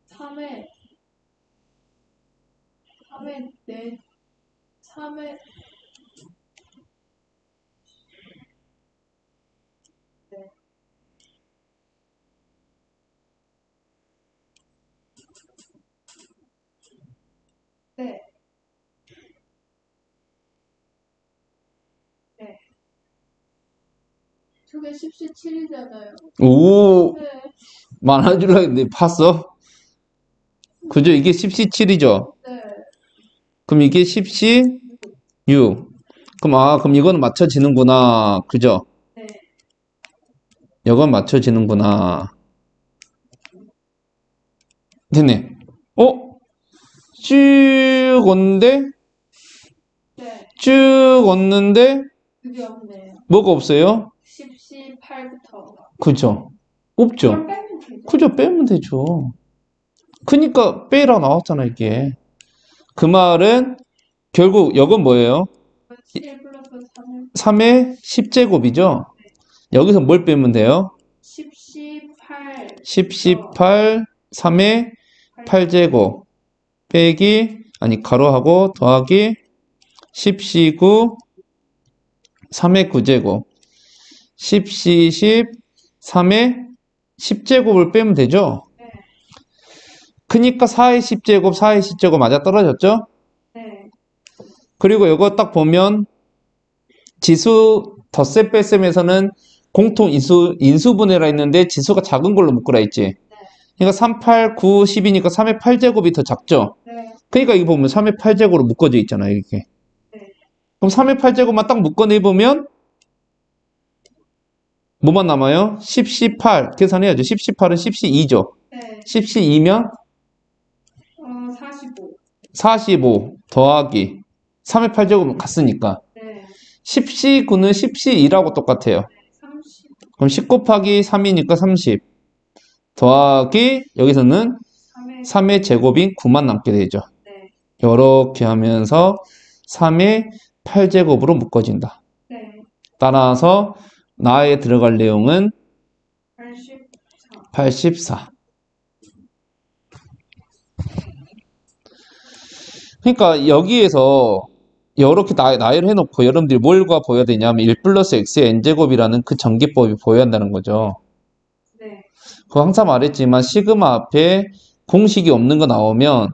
3에 4, 3에 네. 네. 네. 저게 10시 7이잖아요. 오, 네. 많아지려 했는데 봤어? 그죠? 이게 10c 7이죠? 네. 그럼 이게 10c 6. 그럼 이거는 맞춰지는구나. 그죠? 네. 이건 맞춰지는구나. 됐네. 쭉 왔는데? 네. 쭉 왔는데? 그게 없네요. 뭐가 없어요? 18부터. 그죠? 없죠? 그걸 빼면 되죠. 그죠? 빼면 되죠. 그니까 빼라 나왔잖아, 이게. 그 말은 결국 이건 뭐예요? 7 플러스 3은 3의 10제곱이죠? 여기서 뭘 빼면 돼요? 18. 18, 3의 8제곱 빼기, 아니 가로하고 더하기 10, 3의 9제곱 10, 3의 10제곱을 빼면 되죠? 네. 그니까 4의 10제곱, 4의 10제곱 맞아 떨어졌죠? 네. 그리고 이거 딱 보면 지수 덧셈 뺄셈에서는 공통 인수분해라 했는데 지수가 작은 걸로 묶으라 했지. 그러니까 3, 8, 9, 10이니까 3의 8제곱이 더 작죠? 네. 그러니까 이거 보면 3의 8제곱으로 묶어져 있잖아요, 이렇게. 네. 그럼 3의 8제곱만 딱 묶어내보면 뭐만 남아요? 10, 8 계산해야죠. 10, 18은 10, 2죠. 네. 10, 2면 45. 45 더하기 3의 8제곱은 같으니까 네. 10, 9는 10, 2라고 똑같아요. 30. 그럼 10 곱하기 3이니까 30 더하기 여기서는 3의 3의 제곱인 9만 남게 되죠. 네. 이렇게 하면서 3의 8제곱으로 묶어진다. 네. 따라서 나에 들어갈 내용은 84. 84. 그러니까 여기에서 이렇게 나열을 해놓고 여러분들이 뭘과 보여야 되냐면 1 플러스 x의 n제곱이라는 그 전개법이 보여야 한다는 거죠. 네. 그거 항상 말했지만 시그마 앞에 공식이 없는 거 나오면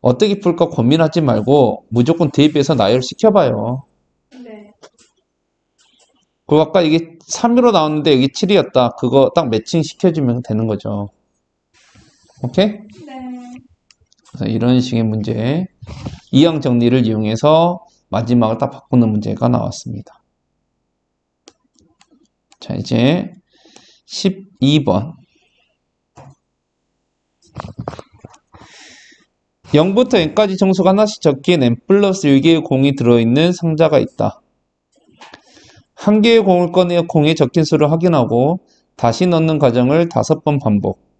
어떻게 풀까 고민하지 말고 무조건 대입해서 나열시켜봐요. 네. 그리고 아까 이게 3으로 나왔는데 여기 7이었다. 그거 딱 매칭 시켜주면 되는 거죠. 오케이? 네. 그래서 이런 식의 문제, 이항 정리를 이용해서 마지막을 딱 바꾸는 문제가 나왔습니다. 자, 이제 12번. 0부터 n까지 정수가 하나씩 적힌 n 플러스 1개의 공이 들어있는 상자가 있다. 한 개의 공을 꺼내 공에 적힌 수를 확인하고 다시 넣는 과정을 5번 반복.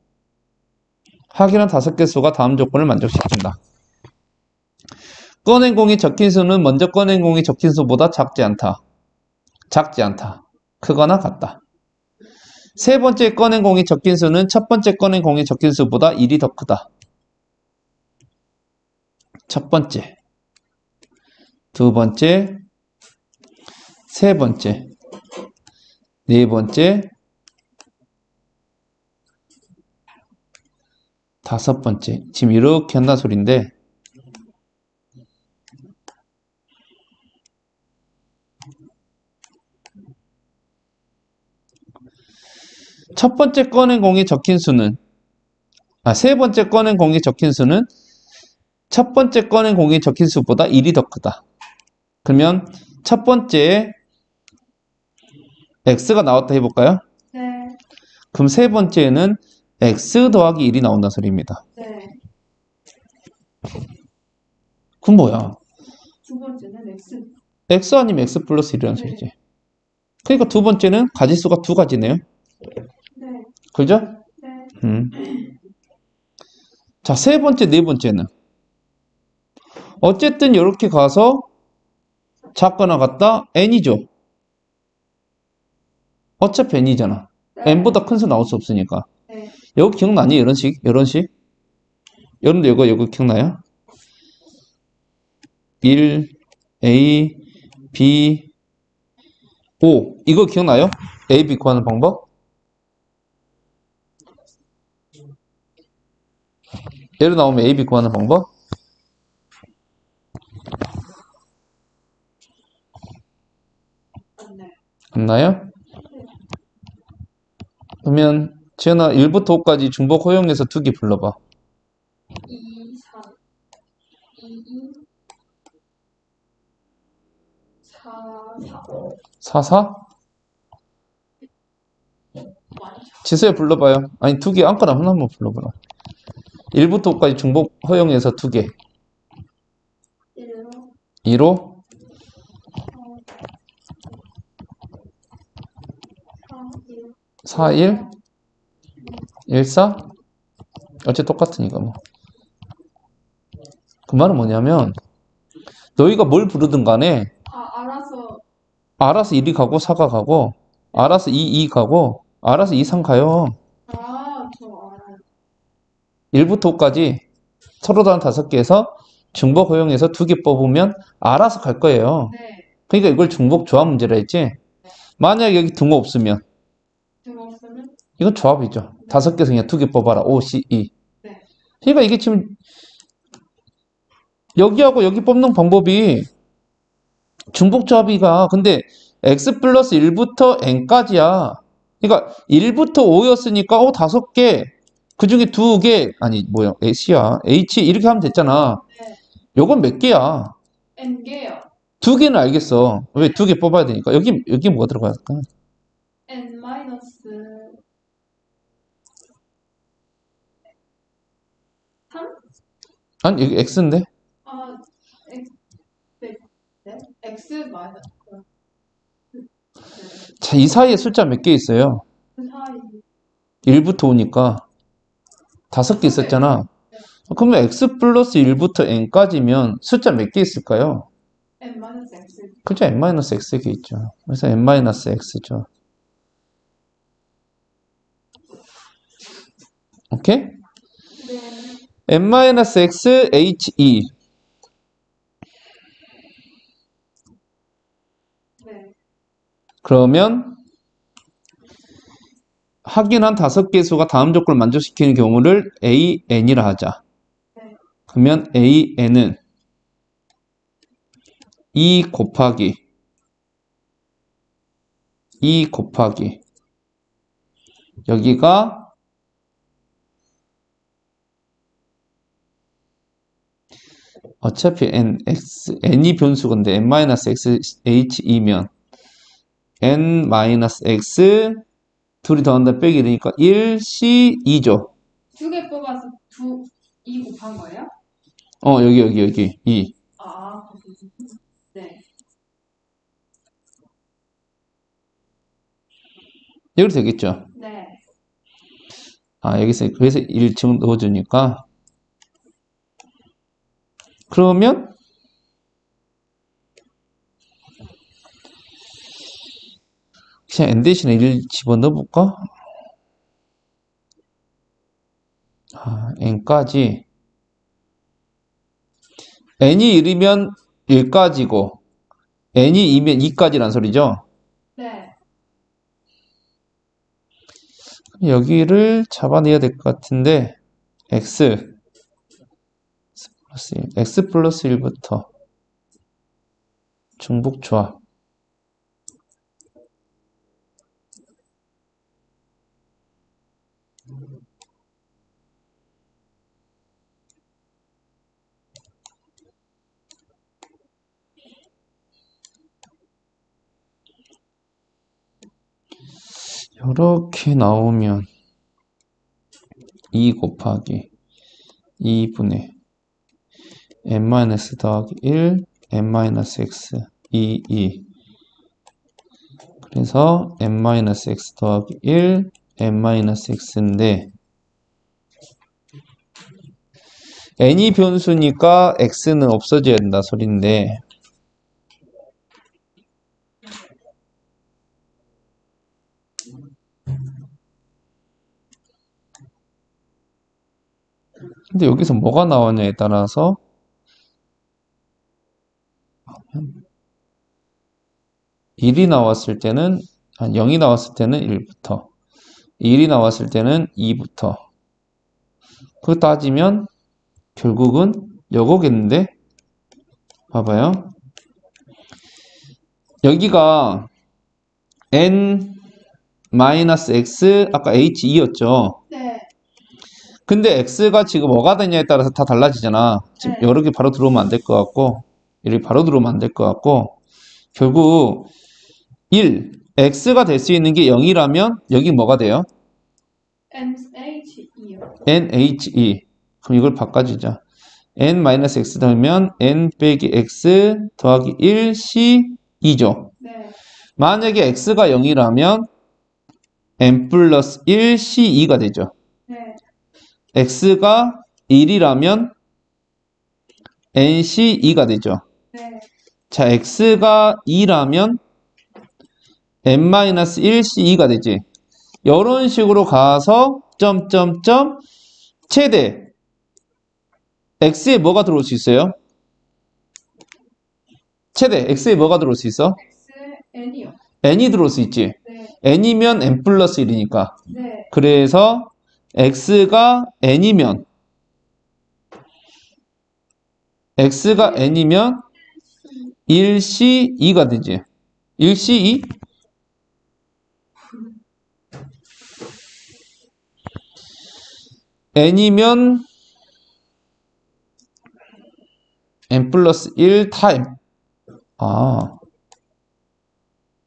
확인한 5개 수가 다음 조건을 만족시킨다. 꺼낸 공이 적힌 수는 먼저 꺼낸 공이 적힌 수보다 작지 않다. 작지 않다. 크거나 같다. 세 번째 꺼낸 공이 적힌 수는 첫 번째 꺼낸 공이 적힌 수보다 1이 더 크다. 첫 번째, 두 번째, 세 번째, 네 번째, 다섯 번째. 지금 이렇게 한다는 소리인데 첫 번째 꺼낸 공이 적힌 수는 세 번째 꺼낸 공이 적힌 수는 첫 번째 꺼낸 공이 적힌 수보다 1이 더 크다. 그러면 첫 번째에 x가 나왔다 해볼까요? 네. 그럼 세 번째에는 x 더하기 1이 나온다는 소리입니다. 네. 그럼 뭐야? 두 번째는 X. x 아니면 x 플러스 1이라는 소리지. 그러니까 두 번째는 가지수가 두 가지네요. 네. 그죠? 네. 자, 세 번째, 네 번째는 어쨌든 이렇게 가서 작거나 같다 n이죠. 어차피 n이잖아. 네. n보다 큰 수 나올 수 없으니까. 네. 이거 기억나니? 이런 식? 이런 식? 여러분들 이거 기억나요? 1, A, B, O. 이거 기억나요? A, B 구하는 방법? 예로 나오면 A, B 구하는 방법? 맞나요? 없나요? 그러면 지연아 1부터 5까지 중복 허용해서 두 개 불러봐. 2, 3, 2, 2, 4, 4. 4, 4? 지수야 불러봐요. 아니 두 개 아무거나 하나만 불러보라. 1부터 5까지 중복 허용해서 두 개. 1로 2로 4, 1, 1, 4? 어째 똑같으니까 뭐. 그 말은 뭐냐면 너희가 뭘 부르든 간에 알아서. 알아서 1이 가고 4가 가고 알아서 2, 2 가고 알아서 2, 3 가요. 저 알아요. 1부터 5까지 서로 다른 5개에서 중복 허용해서 2개 뽑으면 알아서 갈 거예요. 네. 그러니까 이걸 중복 조합 문제라 했지. 만약에 여기 등호 없으면 제가 없으면. 이건 조합이죠. 5개에서 그냥 2개 뽑아라. 5, C, 2. 네. 그러니까 이게 지금 여기하고 여기 뽑는 방법이 중복 조합이가 근데 x 플러스 1부터 n까지야. 그러니까 1부터 5였으니까 5개. 그 중에 2개 아니 뭐야 H야. H 이렇게 하면 됐잖아. 네. 요건 몇 개야? n개요. 2개는 알겠어. 왜 2개 뽑아야 되니까. 여기 뭐가 들어가야 될까? n 마이너스 3? 아니 여기 x인데? x, 네. 네? x 마이너스. 네. 자, 이 사이에 숫자 몇 개 있어요? 그 사이. 1부터 5니까 5개 있었잖아. 그러면 x 플러스 1부터 n까지면 숫자 몇 개 있을까요? n 마이너스 x. 그죠? n-x개 있죠. 그래서 n-x죠. 오케이? 네. n-x he. 네. 그러면 확인한 5개 수가 다음 조건을 만족시키는 경우를 an이라 하자. 네. 그러면 an은 2 곱하기 여기가 어차피 n이 변수건데 n-xhe면 n-x 둘이 더한다 빼기 되니까 1c 2죠. 2개 뽑아서 2 곱한 거예요? 여기 2. 네. 여기 되겠죠. 네. 여기서 그래서 1 지금 넣어주니까 그러면 그냥 n 대신에 1 집어넣어볼까? n까지 n이 1이면 1까지고 n이 2면 2까지란 소리죠. 네. 여기를 잡아내야 될 것 같은데 x 플러스 1부터 중복 조합 이렇게 나오면 2 곱하기 2분의 n-x 더하기 1 n-x 2 그래서 n-x 더하기 1 n-x인데 n이 변수니까 x는 없어져야 된다 소리인데 근데 여기서 뭐가 나오냐에 따라서 1이 나왔을 때는 0이 나왔을 때는 1부터 1이 나왔을 때는 2부터 그거 따지면 결국은 요거겠는데 봐봐요. 여기가 n-x 아까 h2였죠. 네. 근데 x가 지금 뭐가 되냐에 따라서 다 달라지잖아. 지금 네. 여러 개 바로 들어오면 안 될 것 같고 이렇게 바로 들어오면 안 될 것 같고 결국 1 x가 될 수 있는 게 0이라면 여기 뭐가 돼요? NHE요. NHE. 그럼 이걸 바꿔주자. n-x 더하면 n 빼기 x 더하기 1 c 2죠. 네. 만약에 x가 0이라면 n 플러스 1 C2가 되죠. 네. x가 1이라면 nC2가 되죠. 네. 자, x가 2라면 n-1C2가 되지. 이런 식으로 가서 점점점 최대 x에 뭐가 들어올 수 있어요? 최대 x에 뭐가 들어올 수 있어? X N이요. n이 들어올 수 있지. 네. n이면 n 플러스 1이니까. 네. 그래서 x가 n이면 1C2가 되지. 1C2? n이면 n 플러스 1 타임. 아,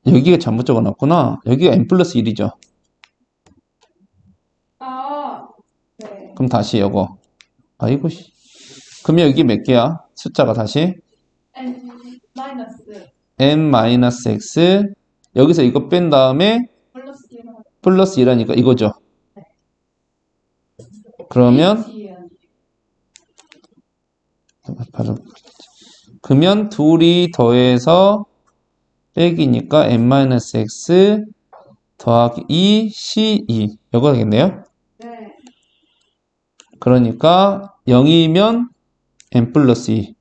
여기가 잘못 적어놨구나. 여기가 n 플러스 1이죠. 아. 네. 그럼 다시 이거. 아이고, 씨. 그러면 여기 몇 개야? 숫자가 다시 N 마이너스 n-x. 여기서 이거 뺀 다음에 플러스 1 플러스 1하니까 이거죠. 그러면 바로 그러면 둘이 더해서 빼기니까 n-x 더하기 2c2 이거 되겠네요. 네. 그러니까 0이면 n 플러스 2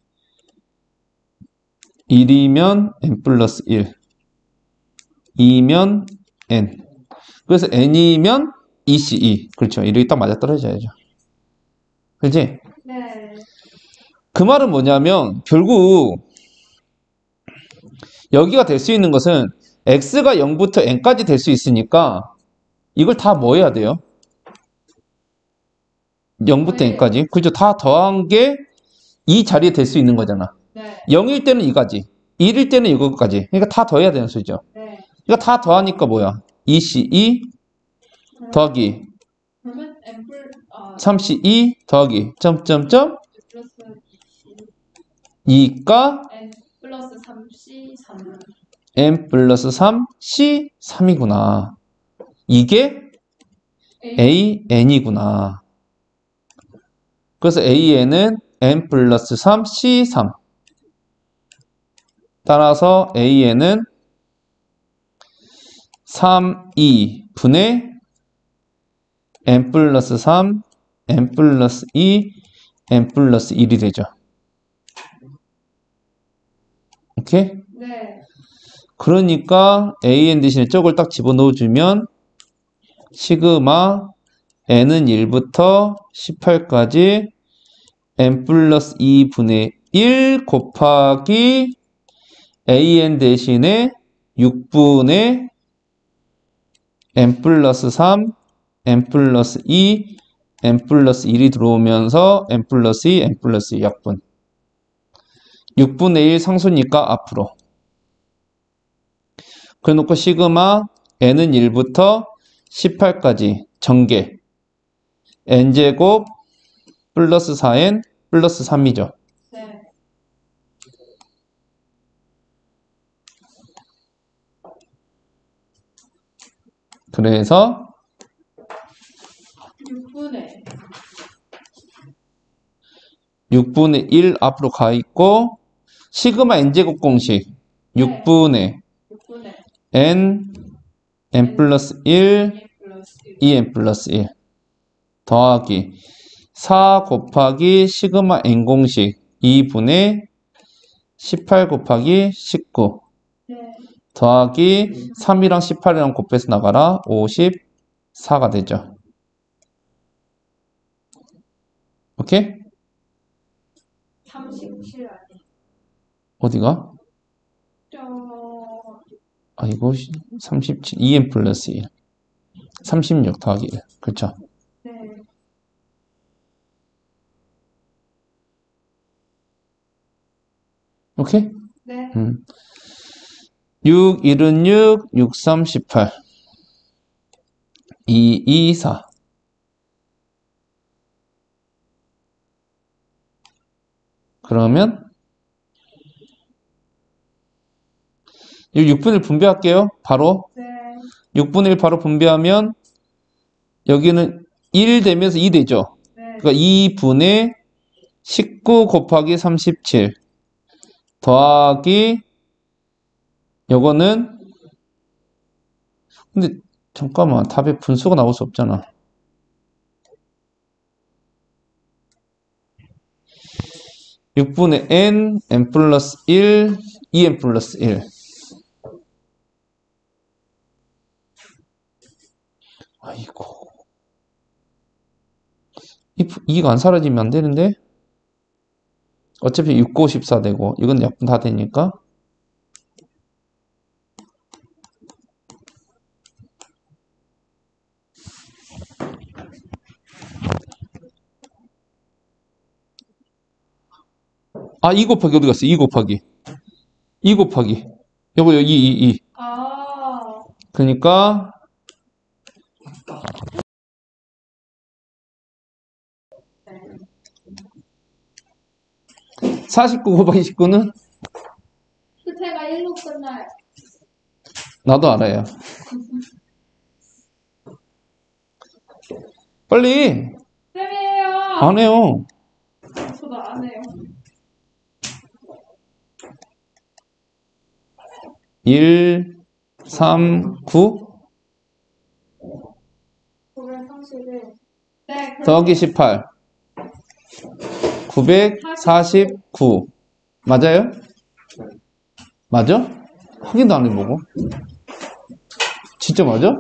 1이면 n 플러스 1 2면 n. 그래서 n이면 2c2. 그렇죠. 이렇게 딱 맞아떨어져야죠. 그렇지? 네. 그 말은 뭐냐면 결국 여기가 될 수 있는 것은 x가 0부터 n까지 될 수 있으니까 이걸 다 뭐 해야 돼요? 0부터 n까지. 그죠? 다 더한 게 이 자리에 될 수 있는 거잖아. 네. 0일 때는 이까지, 1일 때는 이거까지. 그러니까 다 더해야 되는 수죠. 네. 이거 다 더하니까 뭐야? 2c2 더하기 그러면 N 플 3c2 더하기 점점점 플러스 2가 N 플러스 3C 3. n 플러스 3c 3이구나. 이게 an이구나. 그래서 an은 n 플러스 3 c 3. 따라서 an은 3, 2 분의 n 플러스 3, n 플러스 2, n 플러스 1이 되죠. 오케이? 네. 그러니까 an 대신에 저걸 딱 집어넣어주면 시그마 n은 1부터 18까지 n 플러스 2분의 1 곱하기 an 대신에 6분의 n 플러스 3, n 플러스 2, n 플러스 1이 들어오면서 n 플러스 2, n 플러스 2 약분. 6분의 1 상수니까 앞으로. 그래 놓고 시그마 n은 1부터 18까지 전개 n제곱 플러스 4n 플러스 3이죠. 네. 그래서 6분의 1 앞으로 가 있고 시그마 n제곱 공식 6분의 6분의 n 플러스 1 2n 플러스 1 더하기 4 곱하기 시그마 n 공식 2분의 18 곱하기 19 네. 더하기 3이랑 18이랑 곱해서 나가라 54가 되죠. 오케이? 37 아니. 어디가? 저 아, 이거 37, 2n 플러스 1 36 더하기 1 그렇죠? 네. 오케이? 네. 6, 1은 6, 6, 3, 18 2, 2, 4 그러면 이 6분을 분배할게요. 바로 네. 6분의 1 바로 분배하면 여기는 1 되면서 2 되죠. 네. 그러니까 2분의 19 곱하기 37 더하기 요거는 근데 잠깐만 답에 분수가 나올 수 없잖아. 6분의 n 플러스 1 2n 플러스 1 아이고 2가 안 사라지면 안 되는데 어차피 6, 9, 14 되고 이건 약분 다 되니까 아, 2 곱하기 어디 갔어? 2 곱하기. 2 곱하기. 요거, 여기 2. 아, 그러니까, 49 곱하기 19는? 끝에가 1로 끝나요. 나도 알아요. 빨리! 쌤이에요. 안 해요. 저도 안 해요. 1, 3, 9 931. 네, 더하기 18. 949. 맞아요? 맞아? 확인도 안 해보고. 진짜 맞아?